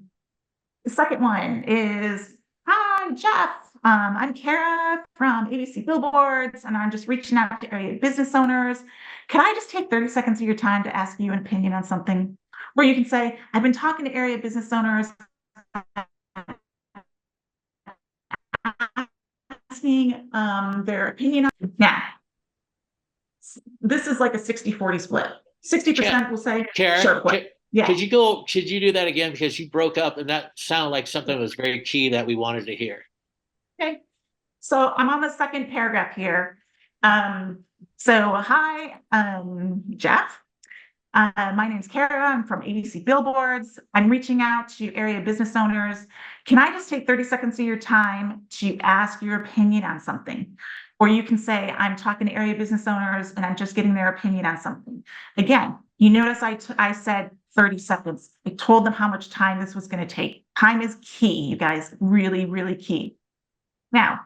second one is, hi, Jeff. I'm Kara from ABC Billboards, and I'm just reaching out to area business owners. Can I just take 30 seconds of your time to ask you an opinion on something? Or you can say, I've been talking to area business owners, asking their opinion on. Now, this is like a 60-40 split. 60% will say, Karen, sure, what? Yeah. could you do that again? Because you broke up and that sounded like something that was very key that we wanted to hear. Okay. So I'm on the second paragraph here. So hi, Jeff. My name's Kara. I'm from ABC Billboards. I'm reaching out to area business owners. Can I just take 30 seconds of your time to ask your opinion on something? Or you can say, I'm talking to area business owners and I'm just getting their opinion on something. Again, you notice I said 30 seconds. I told them how much time this was going to take. Time is key, you guys, really, really key. Now,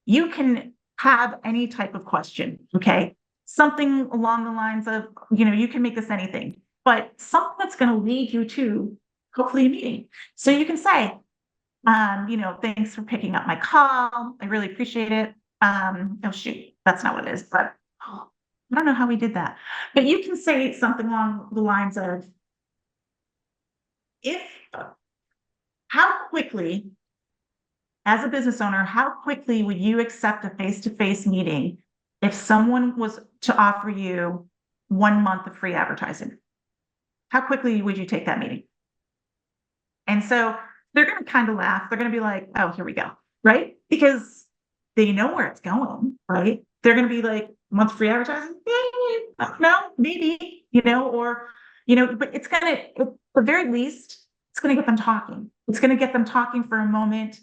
you can have any type of question, okay? Something along the lines of, you can make this anything, but something that's going to lead you to hopefully a meeting. So you can say, thanks for picking up my call. I really appreciate it. Oh shoot, that's not what it is, but I don't know how we did that. But you can say something along the lines of, how quickly, as a business owner, how quickly would you accept a face-to-face meeting if someone was to offer you 1 month of free advertising? How quickly would you take that meeting? And so they're going to kind of laugh. They're going to be like, oh, here we go. Right? Because they know where it's going, right? They're going to be like, month free advertising? No, maybe, but it's going to, at the very least, it's going to get them talking. It's going to get them talking for a moment.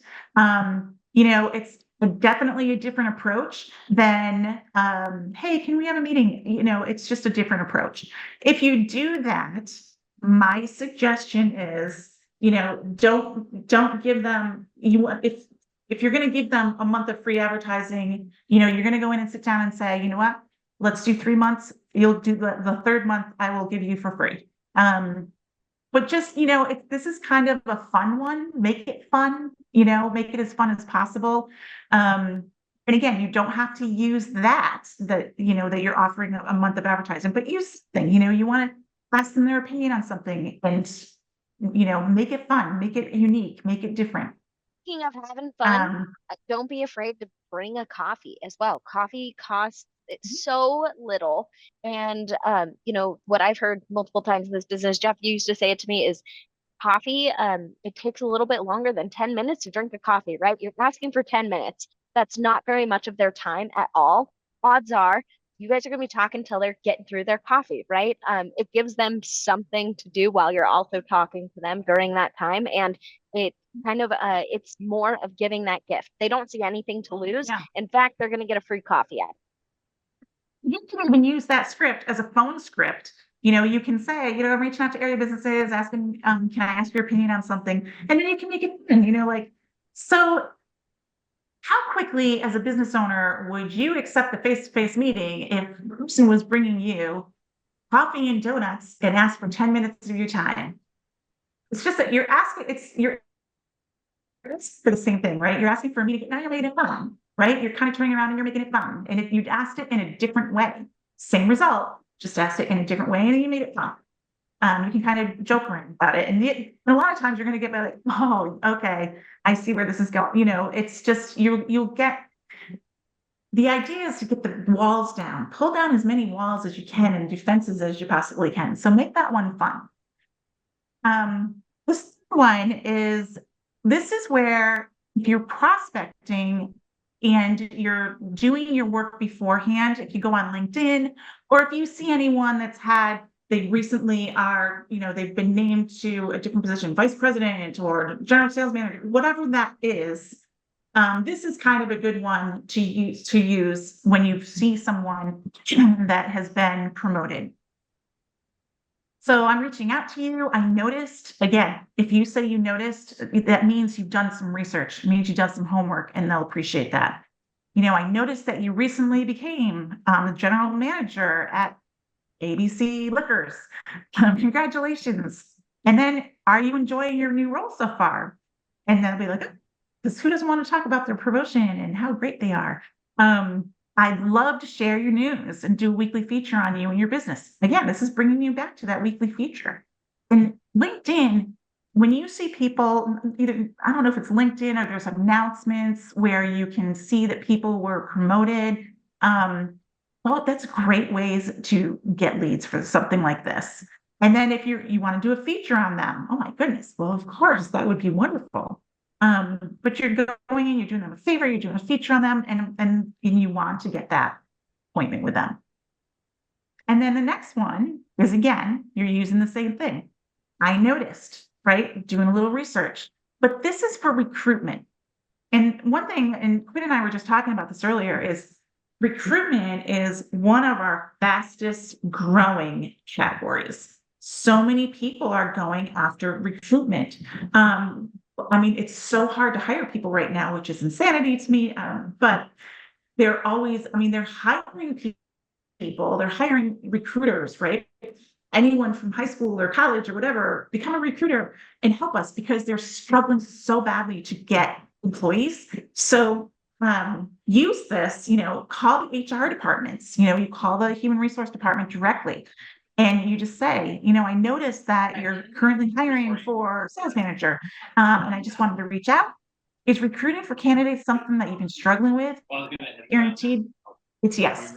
It's definitely a different approach than, hey, can we have a meeting? It's just a different approach. If you do that, my suggestion is, don't give them, if you're going to give them a month of free advertising, you're going to go in and sit down and say, you know what, let's do 3 months. You'll do the third month, I will give you for free. But just, this is kind of a fun one. Make it fun, make it as fun as possible. And again, you don't have to use that you're offering a month of advertising, but use something, you want to ask them their opinion on something and, make it fun, make it unique, make it different. Speaking of having fun, don't be afraid to bring a coffee as well. Coffee costs so little. And, what I've heard multiple times in this business, Jeff used to say it to me, is coffee, it takes a little bit longer than 10 minutes to drink a coffee, right? You're asking for 10 minutes. That's not very much of their time at all. Odds are you guys are going to be talking until they're getting through their coffee, right? It gives them something to do while you're also talking to them during that time. And it kind of, it's more of giving that gift. They don't see anything to lose. Yeah. In fact, they're going to get a free coffee out. You can even use that script as a phone script. You can say, I'm reaching out to area businesses, asking, can I ask your opinion on something? And then you can make it, so how quickly as a business owner would you accept a face-to-face meeting if the person was bringing you coffee and donuts and asked for 10 minutes of your time? It's just that you're asking, it's for the same thing, right? You're asking for a meeting, now you're making it fun, right? You're kind of turning around and you're making it fun. And if you'd asked it in a different way, same result, just asked it in a different way and you made it fun. You can kind of joke around about it. And a lot of times you're going to get like, oh, okay, I see where this is going. You know, it's just, you'll get, the idea is to get the walls down, pull down as many walls as you can and defenses as you possibly can. So make that one fun. This one is, this is where if you're prospecting and you're doing your work beforehand, if you go on LinkedIn, or if you see anyone that's had, they recently are, you know, they've been named to a different position, vice president or general sales manager, whatever that is. This is kind of a good one to use when you see someone that has been promoted. So I'm reaching out to you. I noticed, again, if you say you noticed, that means you've done some research, it means you've done some homework, and they'll appreciate that. You know, I noticed that you recently became the general manager at ABC Liquors. Congratulations. And then, are you enjoying your new role so far? And they'll be like, because who doesn't want to talk about their promotion and how great they are? I'd love to share your news and do a weekly feature on you and your business. Again, this is bringing you back to that weekly feature. And LinkedIn, when you see people, either, I don't know if it's LinkedIn or there's announcements where you can see that people were promoted. Well, that's great ways to get leads for something like this. And then if you want to do a feature on them, oh my goodness, well, of course, that would be wonderful. But you're going in, you're doing them a favor, you're doing a feature on them, and you want to get that appointment with them. And then the next one is, again, you're using the same thing. I noticed, right? Doing a little research, but this is for recruitment. And one thing, and Quinn and I were just talking about this earlier, is recruitment is one of our fastest growing categories. So many people are going after recruitment. I mean, it's so hard to hire people right now, which is insanity to me. But they're always, I mean, they're hiring people, they're hiring recruiters, right? Anyone from high school or college or whatever, become a recruiter and help us because they're struggling so badly to get employees. So use this, you know, call the HR departments, you know, you call the human resource department directly. And you just say, you know, I noticed that you're currently hiring for sales manager. And I just wanted to reach out. Is recruiting for candidates something that you've been struggling with? Guaranteed, it's yes.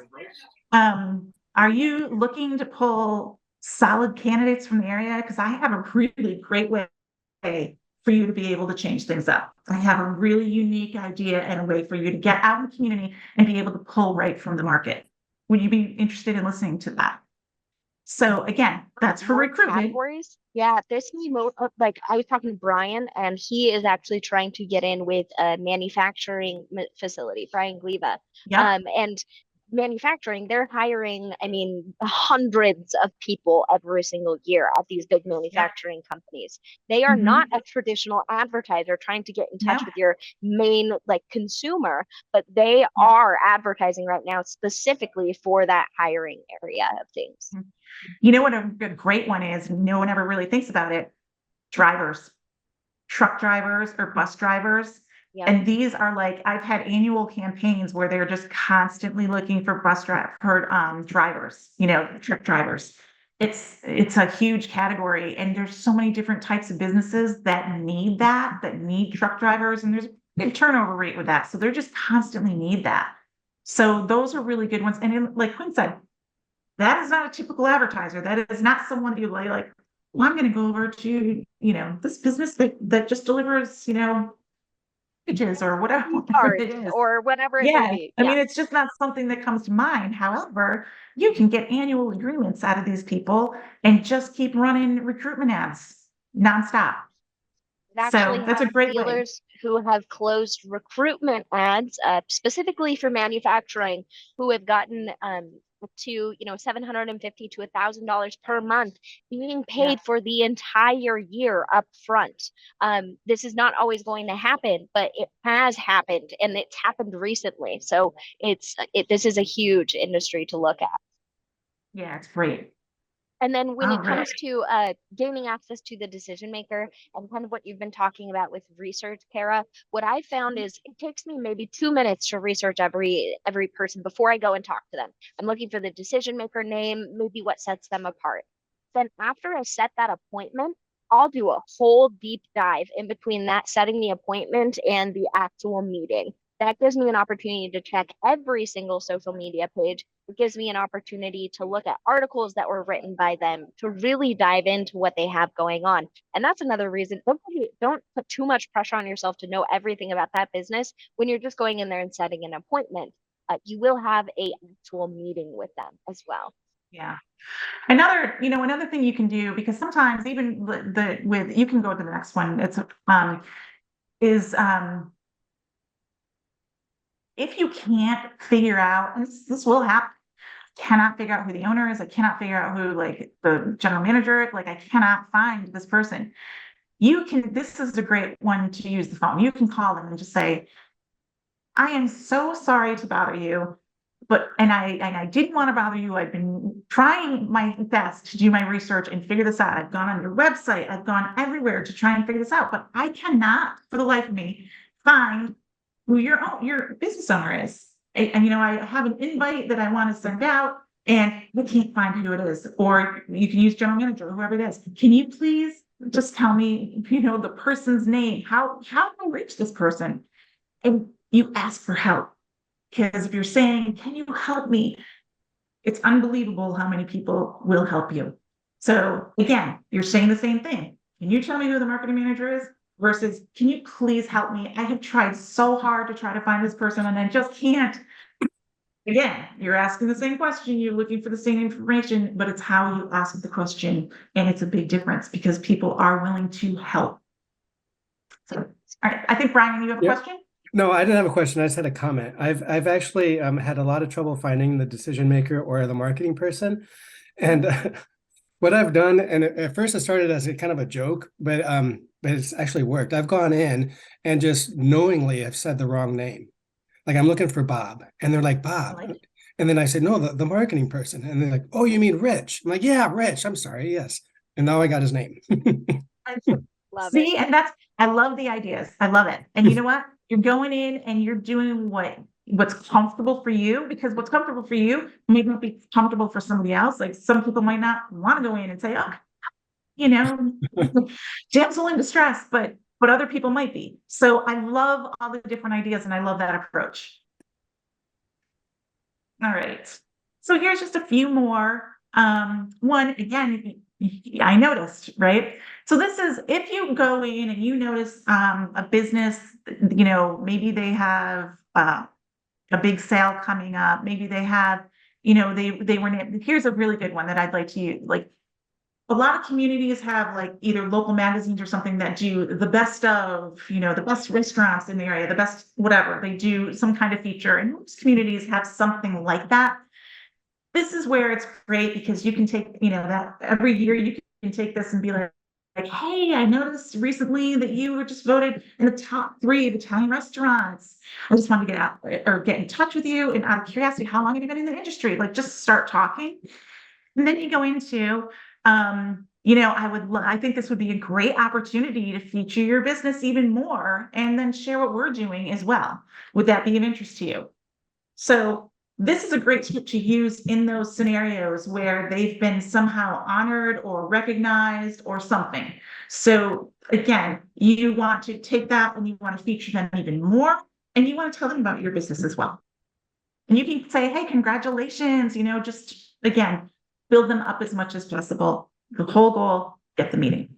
Are you looking to pull solid candidates from the area? Because I have a really great way for you to be able to change things up. I have a really unique idea and a way for you to get out in the community and be able to pull right from the market. Would you be interested in listening to that? So again, that's for More recruitment. categories. Yeah, this may like I was talking to Brian, and he is actually trying to get in with a manufacturing facility, Brian Gleva. Yeah. And manufacturing, they're hiring, I mean, hundreds of people every single year at these big manufacturing companies. They are not a traditional advertiser trying to get in touch No. with your main like consumer, but they are advertising right now specifically for that hiring area of things. You know what a great one is? No one ever really thinks about it. Drivers, truck drivers or bus drivers. Yeah. And these are like, I've had annual campaigns where they're just constantly looking for drivers, you know, truck drivers. It's a huge category, and there's so many different types of businesses that need truck drivers, and there's a big turnover rate with that. So they're just constantly need that. So those are really good ones. And like Quinn said, that is not a typical advertiser. That is not someone you like, well, I'm going to go over to, you know, this business that just delivers, you know, packages or whatever it is. Or whatever it may Yeah, be. I mean, it's just not something that comes to mind. However, you can get annual agreements out of these people and just keep running recruitment ads nonstop. Actually So that's a have great way. dealers who have closed recruitment ads specifically for manufacturing, who have gotten up to, you know, $750 to $1,000 per month being paid for the entire year up front. This is not always going to happen, but it has happened, and it's happened recently. So this is a huge industry to look at. Yeah, it's great. And then when it All right. comes to gaining access to the decision maker and kind of what you've been talking about with research, Kara, what I found is it takes me maybe 2 minutes to research every person before I go and talk to them. I'm looking for the decision maker name, maybe what sets them apart. Then after I set that appointment, I'll do a whole deep dive in between that setting the appointment and the actual meeting. That gives me an opportunity to check every single social media page. It gives me an opportunity to look at articles that were written by them, to really dive into what they have going on. And that's another reason. Don't put too much pressure on yourself to know everything about that business when you're just going in there and setting an appointment. You will have a actual meeting with them as well. Yeah. Another thing you can do, because sometimes even with, you can go to the next one, it's, is, if you can't figure out, and this will happen, cannot figure out who the owner is, I cannot figure out who, like, the general manager, like, I cannot find this person. This is a great one to use the phone. You can call them and just say, I am so sorry to bother you, but, and I didn't want to bother you. I've been trying my best to do my research and figure this out. I've gone on your website, I've gone everywhere to try and figure this out, but I cannot, for the life of me, find who your business owner is. And I have an invite that I want to send out, and I can't find who it is. Or you can use general manager, whoever it is. Can you please just tell me, the person's name? How do I reach this person? And you ask for help. Because if you're saying, can you help me? It's unbelievable how many people will help you. So again, you're saying the same thing. Can you tell me who the marketing manager is? Versus, can you please help me? I have tried so hard to try to find this person and I just can't. Again, you're asking the same question, you're looking for the same information, but it's how you ask the question. And it's a big difference because people are willing to help. So, all right, I think, Brian, you have a Yep. question? No, I didn't have a question. I just had a comment. I've actually had a lot of trouble finding the decision maker or the marketing person. And what I've done, and at first it started as a kind of a joke, but it's actually worked. I've gone in and just knowingly have said the wrong name. Like, I'm looking for Bob, and they're like, Bob. And then I said, no, the marketing person. And they're like, oh, you mean Rich? I'm like, yeah, Rich. I'm sorry. Yes. And now I got his name. Love See, it. and I love the ideas. I love it. And you know what? You're going in and you're doing what's comfortable for you, because what's comfortable for you may not be comfortable for somebody else. Like, some people might not want to go in and say, oh, damsel in distress, but other people might be. So I love all the different ideas and I love that approach. All right. So here's just a few more. One, again, I noticed, right? So this is, if you go in and you notice a business, maybe they have a big sale coming up, maybe they have, they were named. Here's a really good one that I'd like to use. Like, a lot of communities have, like, either local magazines or something that do the best of, the best restaurants in the area, the best whatever. They do some kind of feature, and most communities have something like that. This is where it's great because you can take, that every year you can take this and be like, hey, I noticed recently that you were just voted in the top 3 of Italian restaurants. I just wanted to get out or get in touch with you. And out of curiosity, how long have you been in the industry? Like, just start talking. And then you go into, I think this would be a great opportunity to feature your business even more and then share what we're doing as well. Would that be of interest to you? So this is a great tip to use in those scenarios where they've been somehow honored or recognized or something. So again, you want to take that and you want to feature them even more, and you want to tell them about your business as well. And you can say, hey, congratulations, just again, build them up as much as possible. The whole goal, get the meeting.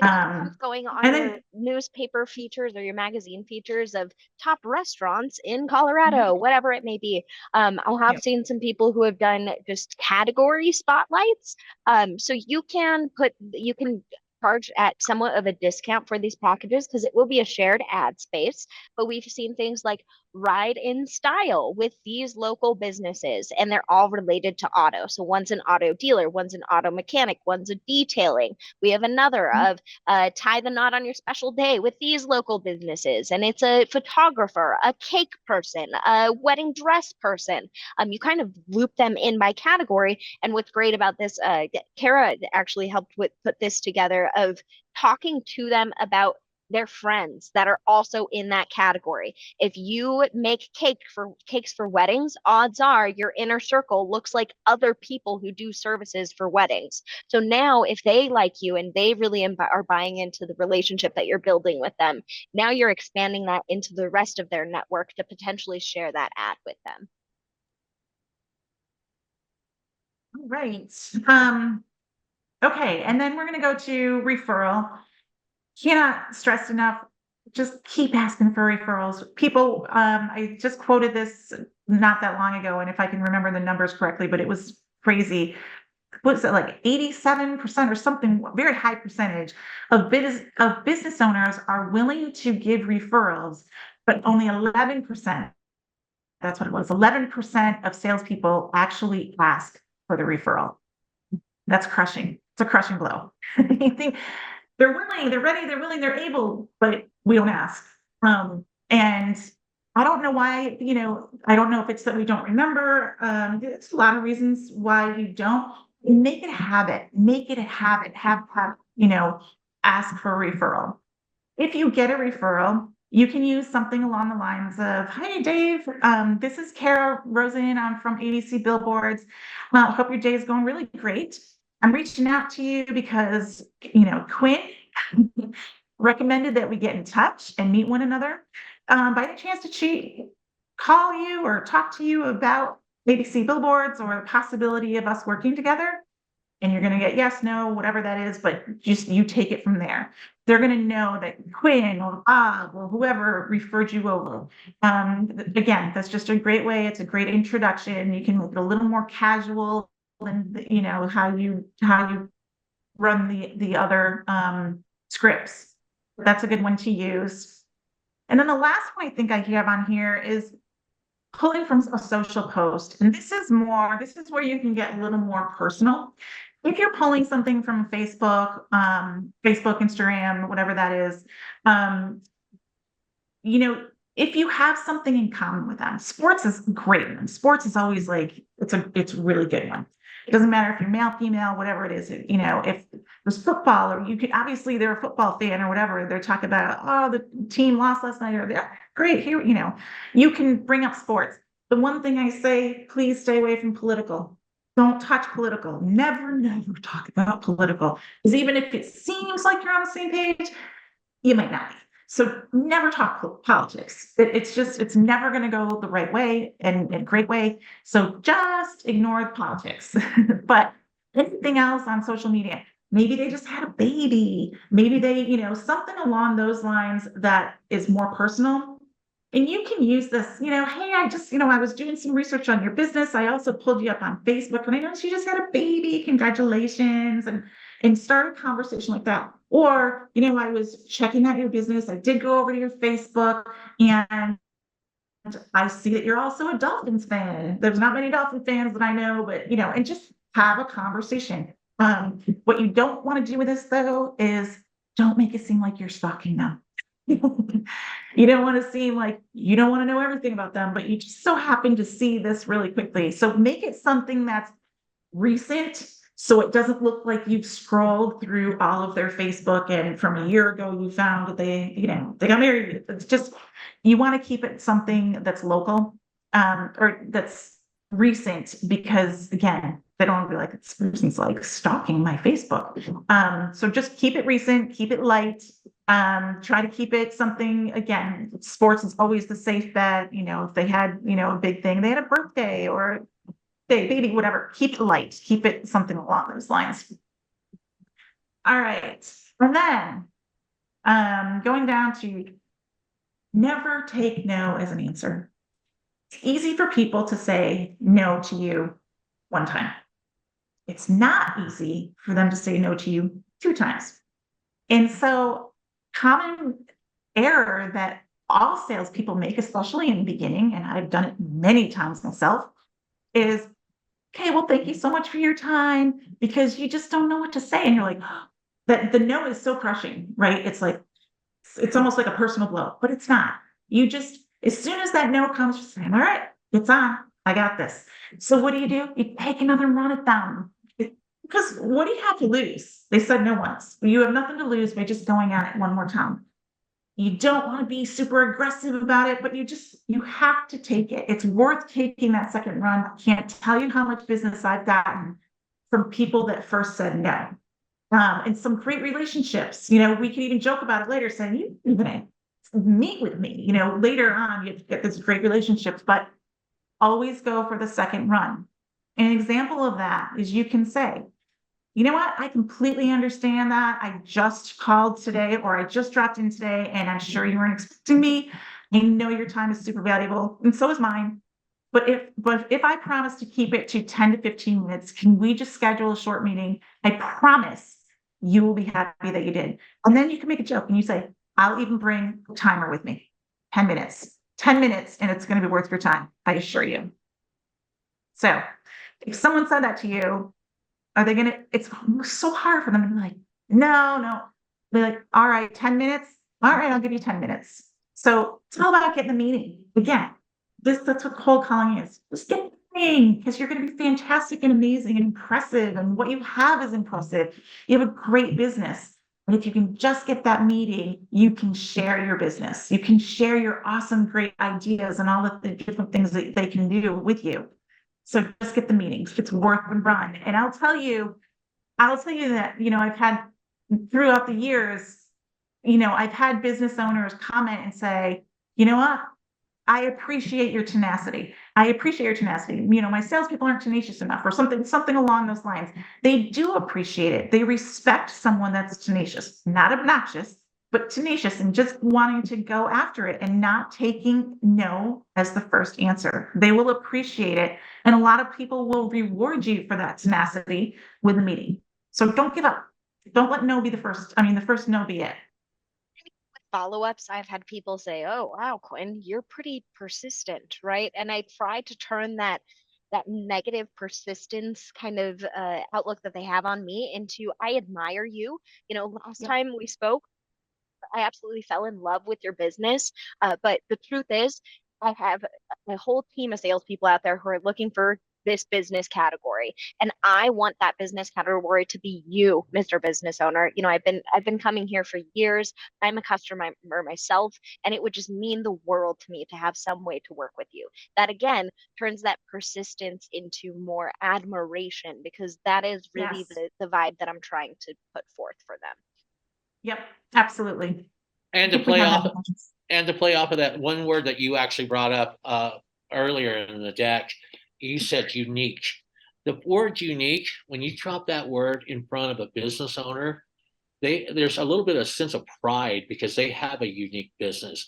Going on and your then- newspaper features or your magazine features of top restaurants in Colorado, whatever it may be. I have Yeah. seen some people who have done just category spotlights. So you can charge at somewhat of a discount for these packages because it will be a shared ad space. But we've seen things like Ride in Style with these local businesses, and they're all related to auto. So one's an auto dealer, one's an auto mechanic, one's a detailing. We have another of Tie the Knot on Your Special Day with these local businesses, and it's a photographer, a cake person, a wedding dress person. You kind of loop them in by category. And what's great about this, Kara actually helped put this together, of talking to them about their friends that are also in that category. If you make cakes for weddings, odds are your inner circle looks like other people who do services for weddings. So now if they like you and they really are buying into the relationship that you're building with them, now you're expanding that into the rest of their network to potentially share that ad with them. All right. Okay, and then we're gonna go to referral. Cannot stress enough, just keep asking for referrals. People, I just quoted this not that long ago, and if I can remember the numbers correctly, but it was crazy. What was it, like 87% or something, very high percentage of business owners are willing to give referrals, but only 11%. That's what it was. 11% of salespeople actually ask for the referral. That's crushing. It's a crushing blow. You think they're willing, they're ready, they're willing, they're able, but we don't ask. And I don't know why, I don't know if it's that we don't remember. There's a lot of reasons why you don't. Make it a habit. Make it a habit. Have, ask for a referral. If you get a referral, you can use something along the lines of, "Hi, Dave. This is Kara Rosen. I'm from ABC Billboards. Hope your day is going really great. I'm reaching out to you because, Quinn recommended that we get in touch and meet one another. By any chance, did she call you or talk to you about ABC Billboards or the possibility of us working together?" And you're going to get yes, no, whatever that is, but just you take it from there. They're going to know that Quinn or Bob or whoever referred you over. Again, that's just a great way. It's a great introduction. You can make it a little more casual than how you run the other scripts. That's a good one to use. And then the last one I think I have on here is pulling from a social post. And this is where you can get a little more personal. If you're pulling something from Facebook, Instagram, whatever that is, if you have something in common with them, sports is a great one. Sports is always it's a really good one. It doesn't matter if you're male, female, whatever it is, if there's football or you could, obviously they're a football fan or whatever, they're talking about, oh, the team lost last night or they're great here, you can bring up sports. The one thing I say, please stay away from political. Don't touch political. Never talk about political. Because even if it seems like you're on the same page, you might not be. So never talk politics. It's never going to go the right way and a great way. So just ignore the politics. But anything else on social media, maybe they just had a baby. Maybe they, something along those lines that is more personal. And you can use this, hey, I was doing some research on your business. I also pulled you up on Facebook and I noticed you just had a baby. Congratulations. And start a conversation like that. Or, I was checking out your business. I did go over to your Facebook and I see that you're also a Dolphins fan. There's not many Dolphin fans that I know, but, and just have a conversation. What you don't want to do with this though, is don't make it seem like you're stalking them. You don't want to seem like you don't want to know everything about them, but you just so happen to see this really quickly. So make it something that's recent, so it doesn't look like you've scrolled through all of their Facebook and from a year ago you found that they got married. It's just, you want to keep it something that's local, or that's recent, because again, they don't want to be like, this person's stalking my Facebook. So just keep it recent, keep it light. Try to keep it something, again, sports is always the safe bet. If they had, a big thing, they had a birthday or baby, whatever, keep it light, keep it something along those lines. All right. And then, going down to never take no as an answer. It's easy for people to say no to you one time. It's not easy for them to say no to you 2 times. And so common error that all salespeople make, especially in the beginning, and I've done it many times myself, is, okay, well, thank you so much for your time, because you just don't know what to say. And you're like, that the no is so crushing, right? It's almost like a personal blow, but it's not. You just, as soon as that no comes, just say, all right, it's on. I got this. So what do? You take another run at them. Because what do you have to lose? They said no once. You have nothing to lose by just going at it one more time. You don't want to be super aggressive about it, but you have to take it. It's worth taking that second run. I can't tell you how much business I've gotten from people that first said no. And some great relationships, we can even joke about it later, saying, you even meet with me, later on, you get this great relationships, but always go for the second run. An example of that is you can say, you know what? I completely understand that. I just called today, or I just dropped in today, and I'm sure you weren't expecting me. I know your time is super valuable, and so is mine. But if I promise to keep it to 10 to 15 minutes, can we just schedule a short meeting? I promise you will be happy that you did. And then you can make a joke and you say, I'll even bring a timer with me. 10 minutes, and it's going to be worth your time. I assure you. So if someone said that to you, are they gonna, it's so hard for them to be like, no. They're like, all right, 10 minutes. All right, I'll give you 10 minutes. So it's all about getting the meeting. Again, that's what cold calling is. Just get the meeting, because you're gonna be fantastic and amazing and impressive. And what you have is impressive. You have a great business. And if you can just get that meeting, you can share your business. You can share your awesome, great ideas and all of the different things that they can do with you. So just get the meetings. It's worth the run. And I'll tell you that, I've had throughout the years, I've had business owners comment and say, you know what? I appreciate your tenacity. My salespeople aren't tenacious enough, or something along those lines. They do appreciate it. They respect someone that's tenacious, not obnoxious, but tenacious, and just wanting to go after it and not taking no as the first answer. They will appreciate it. And a lot of people will reward you for that tenacity with a meeting. So don't give up. Don't let no be the first no be it. Follow-ups, I've had people say, oh wow, Quinn, you're pretty persistent, right? And I try to turn that negative persistence kind of outlook that they have on me into, I admire you. Last Yep. time we spoke, I absolutely fell in love with your business. But the truth is, I have a whole team of salespeople out there who are looking for this business category, and I want that business category to be you, Mr. Business Owner. I've been coming here for years. I'm a customer myself, and it would just mean the world to me to have some way to work with you. That again turns that persistence into more admiration, because that is really Yes. the vibe that I'm trying to put forth for them. Yep, absolutely. And I to think we play have off of that one word that you actually brought up earlier in the deck, you said unique. The word unique, when you drop that word in front of a business owner, there's a little bit of sense of pride because they have a unique business.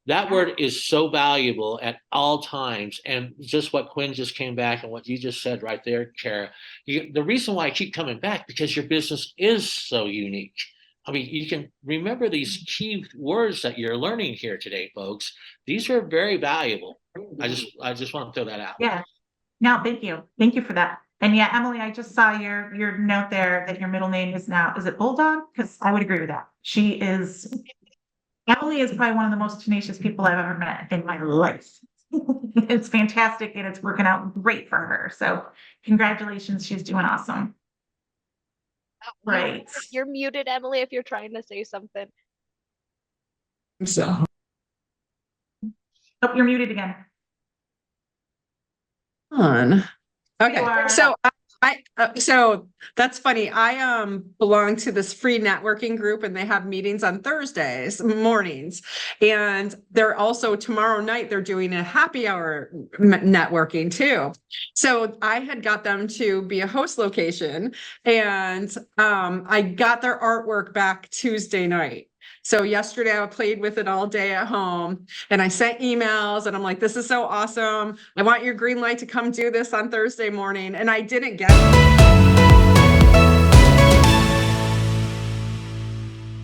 That word is so valuable at all times. And just what Quinn just came back and what you just said right there, Kara, the reason why I keep coming back, because your business is so unique. I mean, you can remember these key words that you're learning here today, folks. These are very valuable. I just want to throw that out. Yeah. No, thank you. Thank you for that. And yeah, Emily, I just saw your note there that your middle name is it Bulldog? Because I would agree with that. Emily is probably one of the most tenacious people I've ever met in my life. It's fantastic, and it's working out great for her. So congratulations. She's doing awesome. Right. You're muted, Emily, if you're trying to say something. So Oh, you're muted again. On. You Okay, are. so that's funny. I belong to this free networking group, and they have meetings on Thursdays mornings, and they're also tomorrow night they're doing a happy hour networking too. So I had got them to be a host location, and I got their artwork back Tuesday night. So yesterday I played with it all day at home, and I sent emails, and I'm like, this is so awesome. I want your green light to come do this on Thursday morning. And I didn't get it.